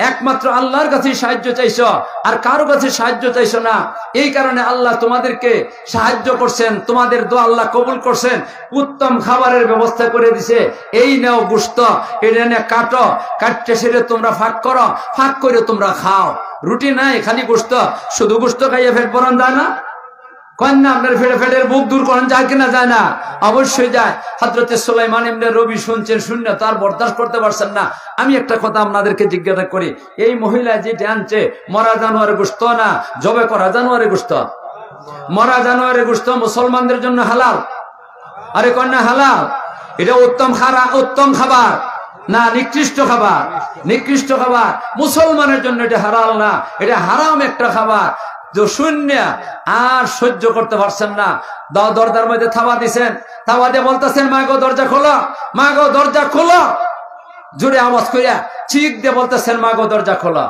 একমাত্র আল্লাহর কাছে সাহায্য চাইছো আর কারো কাছে সাহায্য চাইছো না, এই কারণে আল্লাহ তোমাদেরকে সাহায্য করছেন, তোমাদের দোয়া আল্লাহ কবুল করছেন, উত্তম খাবারের ব্যবস্থা করে দিছে। এই নাও গোশত, এটা নিয়ে কাটো, কাটতে সেরে তোমরা ফাঁক করো, ফাঁক করে তোমরা খাও। রুটি নাই, খালি গোশত, শুধু গোশত খাইয়ে পেট ভরান যায় না? কন্যা আপনার ফেডের বুক দূর করেন যায় কিনা? যায় না, অবশ্যই যায়। হযরতে সুলাইমান ইবনে রবি শুনছেন, শূন্য তার বরদাস্ত করতে পারছেন না। আমি একটা কথা আপনাদেরকে জিজ্ঞাসা করি, এই মহিলা যেটা আনছে মরা জানোয়ারের গোশত না জবে করা জানোয়ারের গোশত? মরা জানোয়ারের গোশত মুসলমানদের জন্য হালাল। আরে কন্যা হালাল, এটা উত্তম খাবার না নিকৃষ্ট খাবার? নিকৃষ্ট খাবার। মুসলমানের জন্য এটা হালাল না, এটা হারাম একটা খাবার। শূন্য আর সহ্য করতে পারছেন না, দরজার মধ্যে থাবা দিছেন, থাবা দিয়ে বলতেছেন, মা গো দরজা খোলো, মা গো দরজা খোলো। জোরে আওয়াজ করিয়া চিক দিয়ে বলতেছেন, মা গো দরজা খোলো।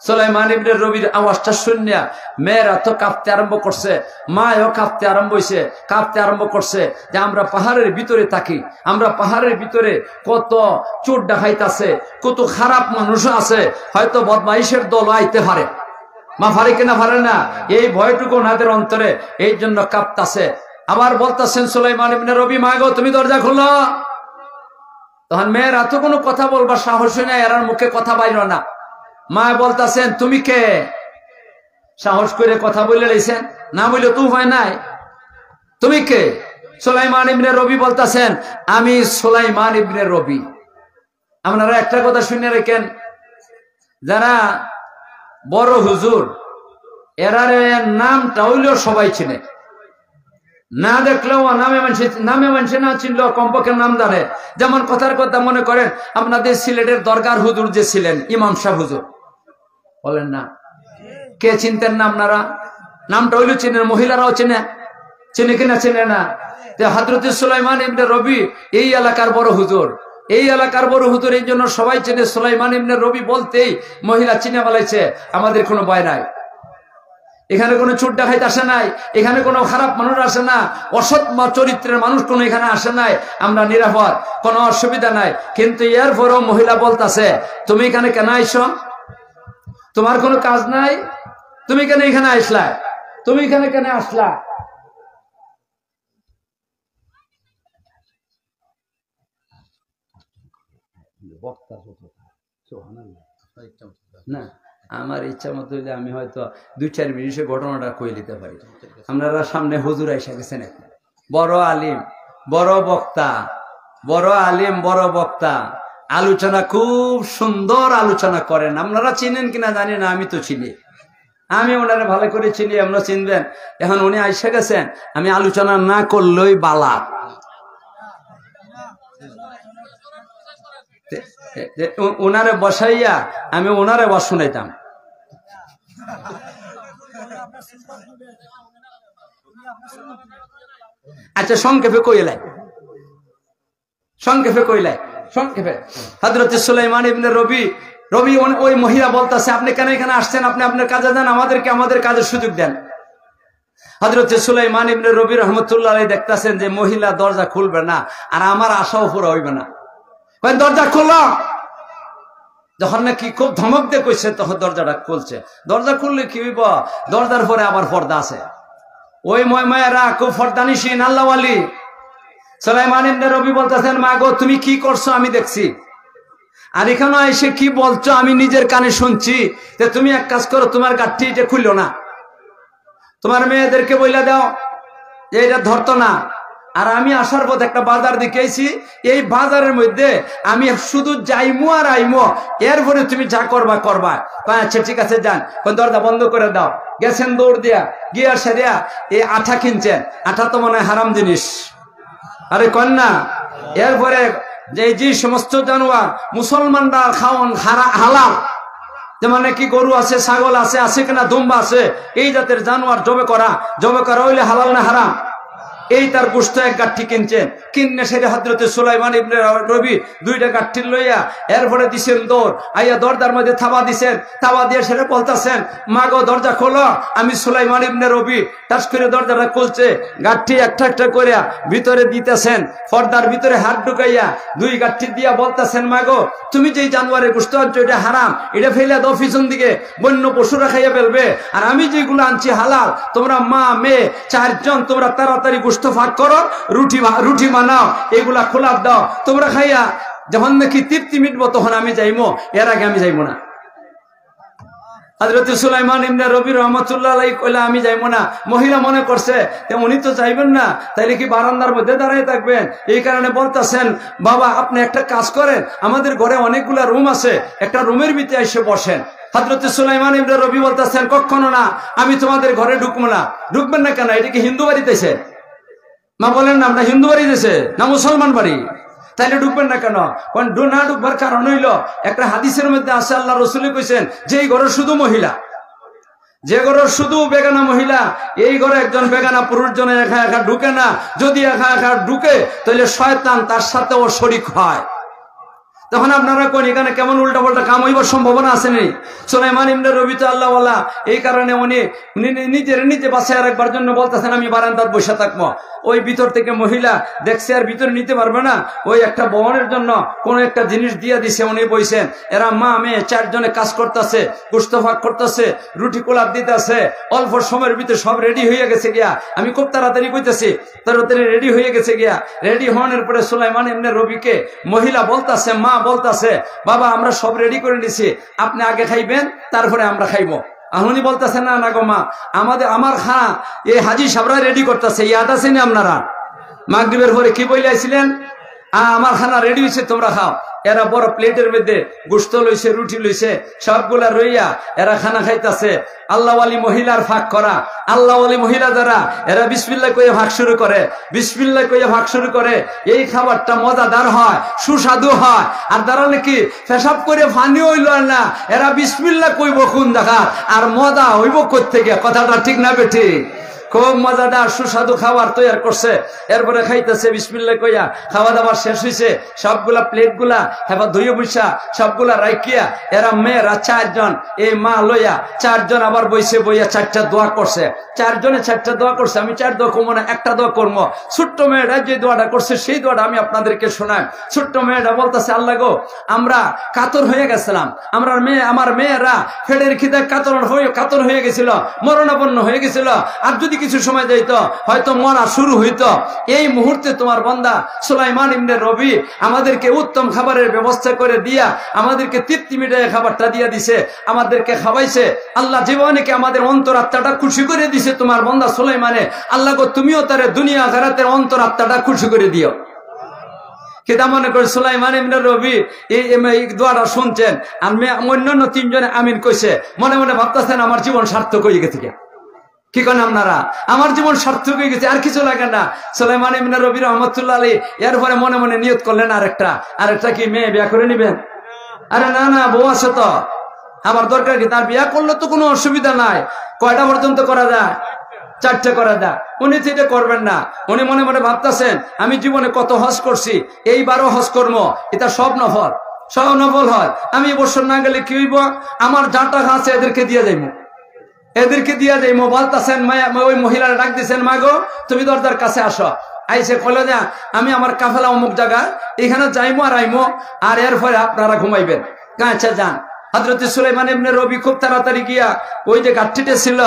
সুলাইমান ইবনে রবির আওয়াজটা শুনিয়া মেয়েরা তো কাঁপতে আরম্ভ করছে, মাও কাঁপতে আরম্ভ করছে যে আমরা পাহাড়ের ভিতরে থাকি, আমরা পাহাড়ের ভিতরে কত চোর ডাকাইত আছে, কত খারাপ মানুষ আছে, হয়তো বদমাইশের দল আইতে পারে। মা পারে কিনা পারে না, এই ভয়টুকু ওনাদের অন্তরে, এই জন্য কাঁপতাছে। আবার বলতেছেন সুলাইমান ইবনে রবি, মা গো তুমি দরজা খোলো। তখন মেয়েরা তো কোনো কথা বলবার সাহস হয় না, এরার মুখে কথা বাইর না। মা বলতেছেন, তুমি কে? সাহস করে কথা বলে লাইছেন, না বললে তো উপায় নাই। তুমি কে? সুলাইমান ইবনে রবি বলতেছেন, আমি সুলাইমান ইবনে রবি। আপনারা একটা কথা শুনে রেখেন, যারা বড় হুজুর এরার নামটা হইলেও সবাই চিনে, না দেখলেও নামে মানছে না চিনলেও কমপক্ষে নাম জানে। যেমন কথার কথা মনে করেন আপনাদের সিলেটের দরগার হুজুর যে ছিলেন ইমাম সাহেব হুজুর, বলেন না, কে চিনতেন না আপনারা? নামটা হইলেও চিনেন, মহিলারাও চিনে কিনা চিনে না? হযরত সুলাইমান ইবনে রবি এই এলাকার বড় হুজুর, এই এলাকার বড় হুজুর, এই জন্য সবাই চেনে। সুলাইমান ইবনে রবি বলতেই মহিলা চিনে বলাইছে, আমাদের কোনো ভয় নাই, এখানে কোনো চোর ডাকাইত আসে নাই, এখানে কোনো খারাপ মানুষ আসে না, অসৎ চরিত্রের মানুষ কোনো এখানে আসে নাই, আমরা নিরাপদ, কোনো অসুবিধা নাই। কিন্তু এরপরও মহিলা বলতাছে, তুমি এখানে কেন আইছো? তোমার কোনো কাজ নাই, তুমি কেন এখানে আসলা? তুমি এখানে কেন আসলা? বক্তা না আমার ইচ্ছা মতো হইলে আমি হয়তো 2-4 মিনিটে ঘটনাটা কই দিতে পারি। আপনারা সামনে হুজুর আইসা গেছেন, একটা বড় আলিম, বড় বক্তা, বড় আলিম, বড় বক্তা, আলোচনা খুব সুন্দর আলোচনা করেন। আপনারা চিনেন কিনা জানি না, আমি তো চিনি, আমি ওনারা ভালো করে চিনি, আপনারা চিনবেন। এখন উনি আইসা গেছেন, আমি আলোচনা না করলেই বালা। ওনারে বসাইয়া আমি ওনারে ওয়াজ শুনাইতাম। আচ্ছা সংক্ষেপে কইলাই, সংক্ষেপে কইলাই, সংক্ষেপে হযরত সুলাইমান ইবনে রবি ওই মহিলা বলতেছে, আপনি কেন এখানে আসছেন? আপনি আপনার কাজে যান, আমাদেরকে আমাদের কাজের সুযোগ দেন। হযরত সুলাইমান ইবনে রবি রাহমাতুল্লাহ আলাইহি দেখতেছেন যে মহিলা দরজা খুলবে না, আর আমার আশাও পুরো হইবে না। দরজা খোলো, যখন নাকি খুব ধমক দিয়ে কইছে তখন দরজাটা খুলছে। দরজা খুললে কি হইব? দরজার পরে আবার পর্দা আছে। ওই ময়মায়েরা খুব ফরদানিশীন আল্লাহওয়ালি। সুলাইমান ইবনে রবি বলতেছেন, মা গো তুমি কি করছো আমি দেখছি, আর এখানে এসে কি বলছো আমি নিজের কানে শুনছি। তুমি এক কাজ করো, তোমার গাঠটি এটা খুললো না, তোমার মেয়েদেরকে বইলা দাও যে এটা ধরতো না। আর আমি আসার পথ একটা বাজার দেখেছি, এই বাজারের মধ্যে আমি শুধু যাইমু আর আইমু, এরপরে তুমি যা করবা করবা। আচ্ছা ঠিক আছে যান। দরজা বন্ধ করে দাও। গেছেন দৌড় দিয়া, গিয়া সেরিয়া এই আঠা কিনছেন। আঠা তো মনে হয় হারাম জিনিস, আরে কন্যা। এরপরে যে সমস্ত জানোয়ার মুসলমানরা খাওয়ান হালাল, যেমন নাকি গরু আছে, ছাগল আছে, আছে কিনা দুম্বা আছে, এই জাতের জানোয়ার জবে করা হইলে হালাল না হারাম? এই তার গোশত এক গাঠি কিনছেন। কিনে সেটা হযরত সুলাইমান ইবনে রবি 2টা গাঠি লইয়া এরপরে দিছেন দৌড়, আইয়া দরজার মধ্যে থাবা দিছেন। থাবা দিয়ে সেটা বলতেছেন, মা গো দরজা খোলো, আমি সুলাইমান ইবনে রবি। টাচ করে দরজাটা খুলছে, গাঠি একটা একটা করে ভিতরে দিতেছেন। পর্দার ভিতরে হাত ঢুকাইয়া 2 গাঠি দিয়া বলতেছেন, মা গো তুমি যেই জানোয়ারের গোশত আনছো এটা হারাম, এটা ফেলে দাও পিছন দিকে, বন্য পশুরা খাইয়া ফেলবে। আর আমি যেগুলো আনছি হালাল। তোমরা মা মেয়ে 4 জন, তোমরা তাড়াতাড়ি গোশত ভাগ করো, রুটি বানাও, এগুলা খোলা দাও, তোমরা খাইয়া যখন নাকি তৃপ্তি মিটবো তখন আমি যাইমো, এর আগে আমি যাইবো না। হযরত সুলাইমান ইবনে রবি রাহমাতুল্লাহ আলাইহি কইলা আমি যাইবো না। মহিলা মনে করছে উনি তো যাইবেন না, তাইলে কি বারান্দার মধ্যে দাঁড়ায় থাকবেন? এই কারণে বলতেছেন, বাবা আপনি একটা কাজ করেন, আমাদের ঘরে অনেকগুলা রুম আছে, একটা রুমের ভিতরে এসে বসেন। হযরত সুলাইমান ইবনে রবি বলতেছেন, কখনো না, আমি তোমাদের ঘরে ঢুকবো না। ঢুকবেন না কেন? এটা কি হিন্দু বাড়িতেছে? মা বলেন না, আমরা হিন্দু বাড়ি দিয়েছে না মুসলমান বাড়ি, তাইলে ঢুকবেন না কেন? না ঢুকবার কারণ হইল, একটা হাদিসের মধ্যে আছে, আল্লাহ রাসূল কইছেন, যেই ঘরে শুধু মহিলা, যে ঘরে শুধু বেগানা মহিলা, এই ঘরে একজন বেগানা পুরুষ জনে একা একা ঢুকে না। যদি একা একা ঢুকে তাহলে শয়তান তার সাথেও শরীক হয়। তখন আপনারা কোন এখানে কেমন উল্টা পাল্টা কাম হইবার সম্ভাবনা আছে নেই? সুলাইমান ইবনে রবি তো আল্লাহওয়ালা, এই কারণে উনি নিজে বাসায় রাখবার জন্য বলতেছেন, আমি বারান্দার বসে থাকবো। ওই ভিতর থেকে মহিলা দেখছে আর ভিতরে নিতে পারবে না, ওই একটা বহনের জন্য কোন একটা জিনিস দিয়ে দিছে, উনি বইছেন। এরা মা মেয়ে 4 জনে কাজ করতেছে, গোশত ভাগ করতেছে, রুটি কোলাপ দিতেছে। অল্প সময়ের ভিতরে সব রেডি হয়ে গেছে গিয়া, আমি খুব তাড়াতাড়ি কইতেছি, তাড়াতাড়ি রেডি হয়ে গেছে গিয়া। রেডি হওয়ার পরে সুলাইমান ইবনে রবিকে মহিলা বলতেছে, মা বলতেছে, বাবা আমরা সব রেডি করে নিছি, আপনি আগে খাইবেন তারপরে আমরা খাইবো। উনি বলতেছে, না না গো মা, আমার খানা এই হাজি সাবরা রেডি করতেছে, ইয়াদ আছে না আপনারা? মাগরিবের পরে কি বইলাইছিলেন? আমার খানা রেডি হয়েছে, তোমরা খাও। এরা বড় প্লেটের মধ্যে গোশত লইছে, রুটি লইছে, সবগুলা রইয়া এরা খানা খাইতেছে। আল্লাহওয়ালি মহিলার ভাগ করা, আল্লাহওয়ালি মহিলা যারা, এরা বিসমিল্লাহ কইয়া ভাগ শুরু করে, বিসমিল্লাহ কইয়া ভাগ শুরু করে। এই খাবারটা মজাদার হয়, সুস্বাদু হয়। আর তারা নাকি পেশাব করে ফানি হইল না, এরা বিসমিল্লাহ কইব কোন দেখা, আর মজা হইব কোত্থেকে? কথাটা ঠিক না বেঠি? খুব মজাদার সুস্বাদু খাবার তৈরি করছে। এরপরে খাইতেছে বিসমিল্লাহ কইয়া। খাওয়া দাওয়া শেষ হয়েছে, সবগুলা প্লেট গুলা হেবা ধুয়ে বইসা সবগুলা রাইকিয়া এরা মেয়েরা 4 জন, এই মা লইয়া 4 জন আবার বইছে, বইয়া 4টা দোয়া করছে। 4 জনে 4টা দোয়া করছে। আমি 4 দোয়া করবো না, একটা দোয়া করবো। ছোট্ট মেয়েরা যে দোয়াটা করছে সেই দোয়াটা আমি আপনাদেরকে শোনাই। ছোট্ট মেয়েটা বলতেছে, আল্লাহ গো আমরা কাতর হয়ে গেছিলাম, আমার মেয়েরা ফেডের খিদে কাতর হয়ে গেছিল, মরণাপন্ন হয়ে গেছিল। আর যদি কিছু সময় যাইতো, হয়তো মরা শুরু হইতো। এই মুহূর্তে তোমার বান্দা সুলাইমান ইবনে রবি আমাদেরকে উত্তম খাবারের ব্যবস্থা করে দিয়া আমাদেরকে তৃপ্তি মিটায় খাবারটা দিয়া দিছে, আমাদেরকে খাওয়াইছে। আল্লাহ জীবনেকে আমাদের অন্তরাত্মাটা খুশি করে দিছে তোমার বান্দা সুলাইমানে। আল্লাহ গো তুমিও তার দুনিয়া আখিরাতের অন্তরাত্মাটা খুশি করে দিও। কিতা মনে করে সুলাইমান ইবনে রবি এই দোয়াটা শুনছেন, আমি অন্যান্য তিনজনে আমিন কইছে, মনে মনে ভাবতেছেন আমার জীবন সার্থক হয়ে গেছে। কি করেন আপনারা? আমার জীবন সার্থক হয়ে গেছে, আর কিছু লাগে না। সুলাইমান ইবনে রবি রহমতুল্লাহ আলাইহি এরপরে মনে মনে নিয়ত করলেন আরেকটা কি মেয়ে বিয়া করে নিবেন? আরে না না, বউ আছে তো, আমার দরকার কি? তার বিয়া করলে তো কোনো অসুবিধা নাই। কয়টা পর্যন্ত করা যায়? 4টে করা যায়। উনি তো এটা করবেন না। উনি মনে মনে ভাবতেছেন আমি জীবনে কত হজ করছি, এইবারও হজ করবো, এটা সব নফল হয়। আমি এবছর না গেলে কি হইব? আমার যা টাকা আছে এদেরকে দিয়ে যাইবো। বলতেছেন ওই মহিলারা ডাক দিচ্ছেন, মা গো তুমি দরজার কাছে আসো। আইসে কলে যা আমি আমার কাফেলা অমুক জায়গা, এখানে যাইমো আর আইমো, আর এরপরে আপনারা ঘুমাইবেন। আচ্ছা যান। হযরত সুলাইমান ইবনে রবি খুব তাড়াতাড়ি গিয়া ওই যে গাঠটিতে ছিল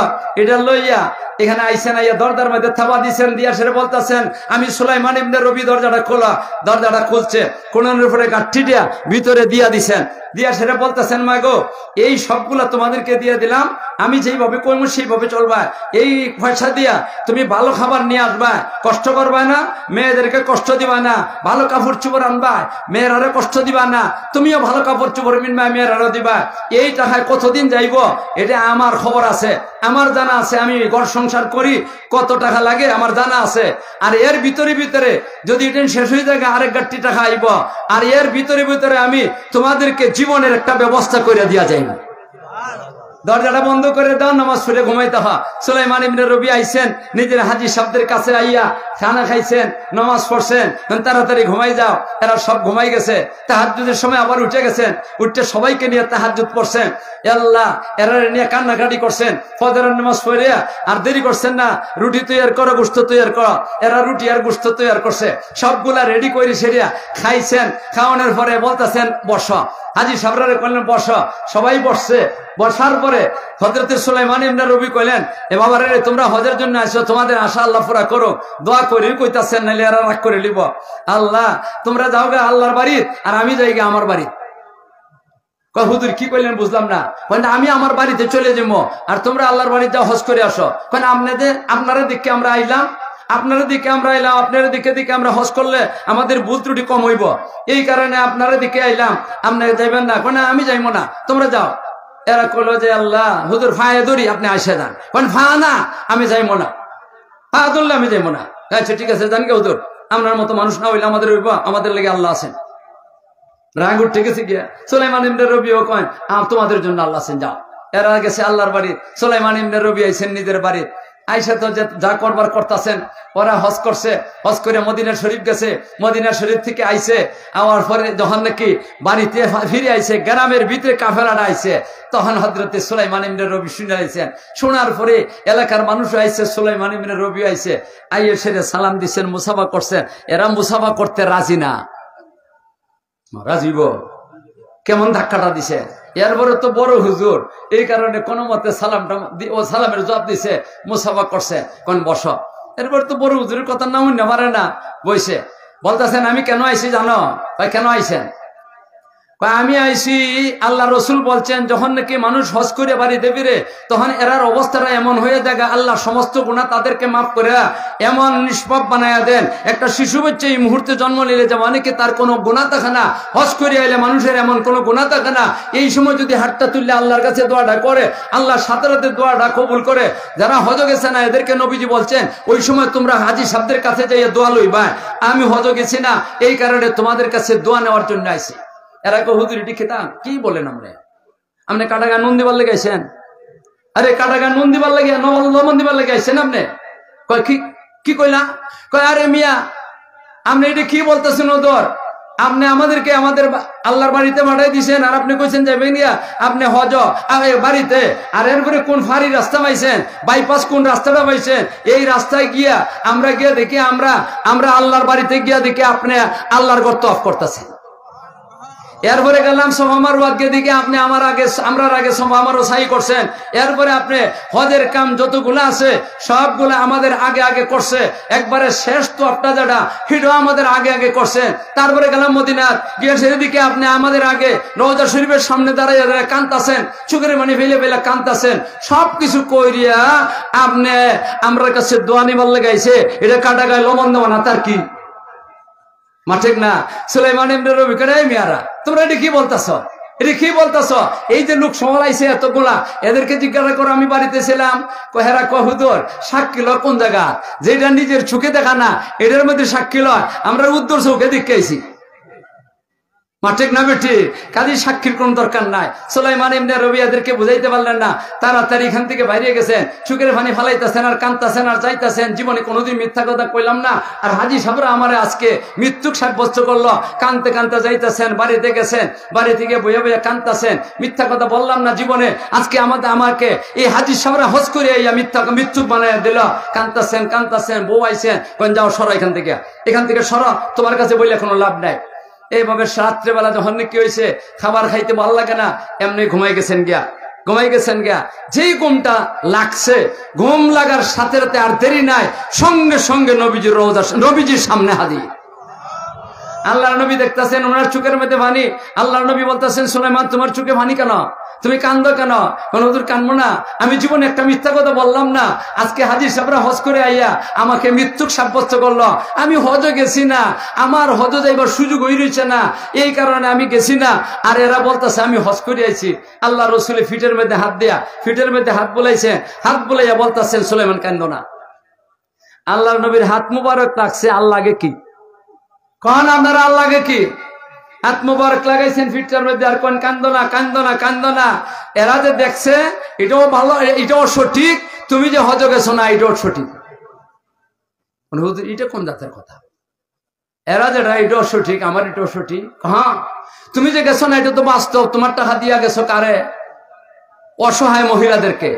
এটা লইয়া এখানে আইসেন, আইয়া দরজার মধ্যে থাবা দিচ্ছেন, দিয়া সেরে বলতেছেন আমি সুলাইমান ইবনে রবি, দরজাটা খোলা। দরজাটা খুলছে, কোনের উপরে গাঠটিটা ভিতরে দিয়া দিছেন, দিয়া সেরে বলতেছেন মা গো এই সবগুলা তোমাদেরকে দিয়ে দিলাম, আমি যেইভাবে কইমু সেইভাবে চলবা। এই পয়সা দিয়া তুমি ভালো খাবার নিয়ে আসবা, কষ্ট করবা না, মেয়েদেরকে কষ্ট দিবা না, ভালো কাপড় চোপড় আনবা, মেয়েরারও কষ্ট দিবা না, তুমিও ভালো কাপড় চোপড় কিনবা, মেয়েরারও দিবা। এই টাকায় কতদিন যাইব এটা আমার খবর আছে, আমার জানা আছে। আমি ঘর সংসার করি, কত টাকা লাগে আমার জানা আছে। আর এর ভিতরে যদি এটা শেষ হয়ে যায় আরেক গাঠটি টাকা আইব, আর এর ভিতরে আমি তোমাদেরকে জীবনের একটা ব্যবস্থা করে দিয়া যাইব। দরজাটা বন্ধ করে দাও, নামাজ পড়ে ঘুমাইতে হয়। সুলাইমান ইবনে রবি আইছেন, নিজের হাজী সাহেবদের কাছে আইয়া খানা খাইছেন, নামাজ পড়ছেন, তাড়াতাড়ি ঘুমাই যাও। এরা সব ঘুমাই গেছে। তাহাজ্জুদের সময় আবার উঠে গেছেন, উঠে সবাইকে নিয়ে তাহাজ্জুদ পড়ছেন। আল্লাহ এরা নিয়ে কান্নাকাটি করছেন। ফজরের নামাজ পড়ে আর দেরি করছেন না, রুটি তৈরি করো, গোশত তৈরি করো। এরা রুটি আর গোশত তৈরি করছে, সবগুলা রেডি করে সেরিয়া খাইছেন। খাওয়ানোর পরে বলতেছেন বস। হাজী সাহেবরা কইলেন বস। সবাই বসছে। বসার পরে হযরত সুলাইমান ইবনে রবি কইলেন, এ বাবারে তোমরা হজের জন্য আসছো, তোমাদের আশা আল্লাহ পুরা করো, দোয়া করি কইতাছেন, নাইলে এরা রাগ করে লিব। আল্লাহ তোমরা যাও গে আল্লাহর বাড়ি, আর আমি যাই গে আমার বাড়ি। কয় হুজুর কি কইলেন বুঝলাম না। কয় আমি আমার বাড়িতে চলে যাবো, আর তোমরা আল্লাহর বাড়ি যাও, হজ করে আসো। কয় আপনারা দিকে আমরা আইলাম, আপনারা দিকে আমরা হজ করলে আমাদের ভুল ত্রুটি কম হইব, এই কারণে আপনারা দিকে আইলাম, আপনারা যাইবেন না? কয় আমি যাইবো না, তোমরা যাও। এরা কইলো যে আল্লাহ হুজুর ফায়ে ধরি, আপনি আইসা যান। কয় ফা না, আমি যাইবো না, ফা ধরলে আমি যাইবো না। আচ্ছা ঠিক আছে, জান কে হুজুর, আপনার মতো মানুষ না হইলে আমাদের হইব, আমাদের লেগে আল্লাহ আছেন। রাগ উঠে গেছে গিয়া সুলাইমান ইবনে রবিও কয় তোমাদের জন্য আল্লাহ আছেন, যাও। এরা গেছে আল্লাহর বাড়ি। সুলাইমান ইবনে রবি আইছেন নিজের বাড়ি। আইসা তো যা করবার করতেছেন, ওরা হজ করছে, হজ করে মদিনা শরীফ গেছে। মদিনা শরীফ থেকে আইছে, আমার পরে যখন নাকি বাড়িতে ফিরে আইছে, গ্রামের ভিতরে কাফেলাটা আইছে, তখন হযরত সুলাইমান ইবনে রবি শুনে আইছেন। শোনার পরে এলাকার মানুষ আইছে, সুলাইমান ইবনে রবি আইছে, আইয়ে সেরে সালাম দিচ্ছেন, মুসাফা করছেন। এরা মুসাফা করতে রাজি না। রাজিব কেমন ধাক্কাটা দিছে। এরপরে তো বড় হুজুর, এই কারণে কোন মতে সালামটা ও সালামের জবাব দিছে, মুসাফা করছে, কোন বস। এরপরে তো বড় হুজুরের কথা না হইতে পারে না, বইছে। বলতেছেন আমি কেন আইছি জানো? ভাই কেন আইছেন? আমি আইছি, আল্লাহ রসুল বলছেন যখন নাকি মানুষ হজ করে বাড়িতে ফিরে, তখন এরার অবস্থাটা এমন হয়ে যায়, আল্লাহ সমস্ত গুনাহ তাদেরকে মাফ করে এমন নিষ্পাপ বানায়া দেন। একটা শিশু বাচ্চা এই মুহূর্তে জন্ম নিলে যে অনেকে তার কোনো গুনাহ থাকে না, হজ করে আইলে মানুষের এমন কোনো গুনাহ থাকে না। এই সময় যদি হাতটা তুললে আল্লাহর কাছে দোয়াটা করে, আল্লাহ সাথে সাথে দোয়াটা কবুল করে। যারা হজ গেছে না এদেরকে নবীজি বলছেন ওই সময় তোমরা হাজী সাহেবদের কাছে যাইয়া দোয়া লইবা। আমি হজ গেছি না, এই কারণে তোমাদের কাছে দোয়া নেওয়ার জন্য আইছি। এরা হুজুর এটি খেতাম কি বলেন? আপনি কাটাগা নুন দিবার লেগে আইছেন? আরে কাটাগা নুন দিবার লাগে, লবণ দিবার লেগে আইছেন আপনি? কয় কি কইলা? কয় আরে মিয়া আপনি এটা কি বলতেছেন? ওদর আপনি আমাদেরকে আমাদের আল্লাহর বাড়িতে পাঠাই দিছেন, আর আপনি কইছেন যাবেন গিয়া আপনি হজ বাড়িতে, আর এরপরে কোন ফাঁড়ি রাস্তা পাইছেন, বাইপাস কোন রাস্তাটা পাইছেন, এই রাস্তায় গিয়া আমরা গিয়া দেখি আমরা আল্লাহর বাড়িতে গিয়া দেখি আপনি আল্লাহর ঘর তওয়াফ করতেছেন। এরপরে গেলাম সফা মারওয়াকে দিকে, আপনি আমার আগে আমরার আগে সফা মারওয়া সাই করছেন। এরপরে আপনি হজের কাম যতগুলো আছে সবগুলো আমাদের আগে আগে করছে, একবারে শেষ তো আপটা যেটা সেটাও আমাদের আগে আগে করছেন। তারপরে গেলাম মদিনাত গিয়ে সেদিকে আপনি আমাদের আগে রওজা শরীফের সামনে দাঁড়িয়ে দাঁড়িয়ে কাঁদতাছেন, চোখের পানি ফেলে ফেলে কাঁদতাছেন। সবকিছু কইরিয়া আপনি আমরার কাছে দোয়া নিবার লাগাইছে, এটা কাটা গায়ে লবণ দেওয়া না, তার কি মা ঠিক না? সুলাইমান ইবনে রবি করে মিয়ারা তোমরা এটা কি বলতেছ, এটা কি বলতেছ? এই যে লোক সমালাইছে এতগুলা, এদেরকে জিজ্ঞাসা করো আমি বাড়িতে ছিলাম, হেরা হুজুর সাক্ষী লয় কোন জায়গা, যেটা নিজের চোখে দেখা না এটার মধ্যে সাক্ষী লয়, আমরা উত্তর চোখে দেখাইছি। মা ঠিক না বেটি? কাজী সাক্ষীর কোন দরকার নাই। সুলাইমান ইবনে রবি এদেরকে বুঝাইতে পারলেন না, তাড়াতাড়ি এখান থেকে বাইরে গেছেন, চোখের পানি ফালাইতেছেন আর কাঁদতেছেন আর যাইতেছেন, জীবনে কোনোদিন মিথ্যা কথা কইলাম না। আর হাজী সাহেবরা আমারে আজকে মৃত্যুক সাব্যস্ত করলো, কানতে কানতে যাইতেছেন, বাড়িতে গেছেন, বাড়ি থেকে বইয়া বইয়া কাঁদতেছেন, মিথ্যা কথা বললাম না জীবনে, আজকে আমাকে এই হাজী সাহেবরা হজ করে মৃত্যুক বানাইয়া দিল। কাঁদতেছেন কাঁদতেছেন, বউ আইছেন, কোন যাও সরো এখান থেকে সরো, তোমার কাছে বললে কোনো লাভ নাই। এইভাবে রাত্রেবেলা যখন কি হয়েছে, খাবার খাইতে ভালো লাগে না, এমনি ঘুমাই গেছেন গিয়া। যেই ঘুমটা লাগছে, ঘুম লাগার সাথে সাথে আর দেরি নাই, সঙ্গে সঙ্গে নবীজির সামনে হাজির। আল্লাহর নবী দেখতেছেন ওনার চোখের মধ্যে পানি। আল্লাহর নবী বলতেছেন সুলাইমান তোমার চোখে পানি কেন, তুমি কান্দো কেন? হুজুর কান্দবো না, আমি জীবনে একটা মিথ্যা কথা বললাম না, আজকে হাজী সাহেবরা হজ করে আইয়া আমাকে মৃত্যুক সাব্যস্ত করলো, আমি হজে গেছি না, আমার হজে যাইবার সুযোগ হয়ে রয়েছে না, এই কারণে আমি গেছি না। আর এরা বলতেছে আমি হজ করে আইছি। আল্লাহ রসুল ফিটের মধ্যে হাত বুলাইছে, হাত বুলাইয়া বলতেছেন সুলাইমান কান্দো না। আল্লাহর নবীর হাত মুবারক লাগছে, আল্লাহকে কি কন আপনারা, আল্লাহকে কি হাত মুবারক লাগাইছেন ফিটটার মধ্যে, আর কোন কান্দো না। এরা যে দেখছে এটাও ভালো, এটাও সঠিক, তুমি যে হজ গেছো না এটাও সঠিক। এটা কোন জাতের কথা? এরা যেটা এটাও সঠিক, আমার এটাও সঠিক। হ্যাঁ, তুমি যে গেছো না এটা তো বাস্তব, তোমার টাকা দিয়া গেছো কারে? অসহায় মহিলাদেরকে,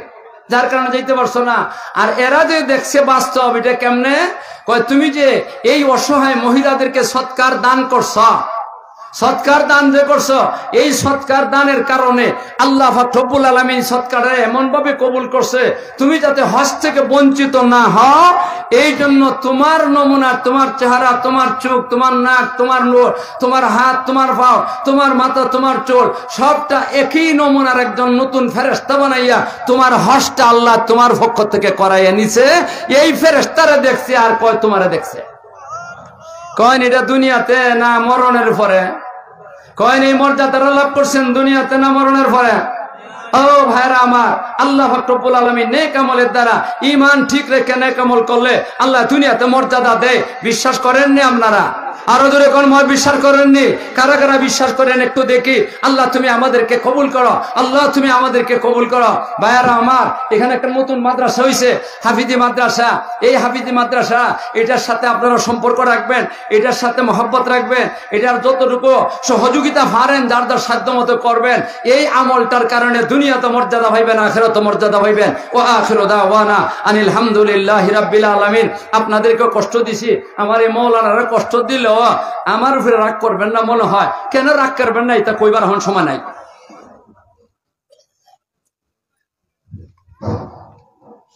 যার কারণে যাইতে পারছো না। আর এরা যে দেখছে বাস্তব, এটা কেমনে কয়, তুমি যে এই অসহায় মহিলাদেরকে সৎকার দান করছ, সৎকার দান যে করছো, এই সৎকার দানের কারণে আল্লাহ পাক রব্বুল আলামিন সৎকারে এমন ভাবে কবুল করছে, তুমি যাতে হজ থেকে বঞ্চিত না হও, এই জন্য তোমার নমুনা, তোমার চেহারা, তোমার চোখ, তোমার নাক, তোমার নূর, তোমার হাত, তোমার পাও, তোমার মাথা, তোমার চুল, সবটা একই নমুনার একজন নতুন ফেরেশতা বানাইয়া তোমার হজটা আল্লাহ তোমার পক্ষ থেকে করাইয়া নিছে। এই ফেরেশতারে দেখছে আর কয় তোমারে দেখছে। কয় এটা দুনিয়াতে না মরণের পরে? কয় এই মর্যাদাটা লাভ করছেন দুনিয়াতে না মরণের পরে? ও ভাইরা আমার, আল্লাহ পাক রব্বুল আলামিন নেক আমলের দ্বারা ঈমান ঠিক রেখে নেক আমল করলে আল্লাহ দুনিয়াতে মর্যাদা দেয়। বিশ্বাস করেননি আপনারা? আরো জোরে কোন বিশ্বাস করেননি? কারা কারা বিশ্বাস করেন একটু দেখি। আল্লাহ তুমি আমাদেরকে কবুল করো, আল্লাহ তুমি আমাদেরকে কবুল করো। ভাইয়ারা আমার, এখানে একটা নতুন মাদ্রাসা হয়েছে, হাফিজি মাদ্রাসা। এই হাফিজি মাদ্রাসা, এটার সাথে আপনারা সম্পর্ক রাখবেন, এটার সাথে মহব্বত রাখবেন, এটার যতটুকু সহযোগিতা পারেন যার যার সাধ্য মতো করবেন। এই আমলটার কারণে দুনিয়াতে মর্যাদা পাইবেন, আখিরাতে মর্যাদা পাইবেন। ও আখিরু দাওয়ানা আনিল হামদুলিল্লাহি রাব্বিল আলামিন। আপনাদেরকে কষ্ট দিছি, আমার এই মৌলানারা কষ্ট দিল, আমার উপরে রাগ করবেন না মনে হয়। কেন রাগ করবেন না, এটা কইবার এখন সময় নাই।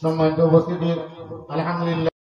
সম্মানিত উপস্থিতি, আলহামদুলিল্লাহ।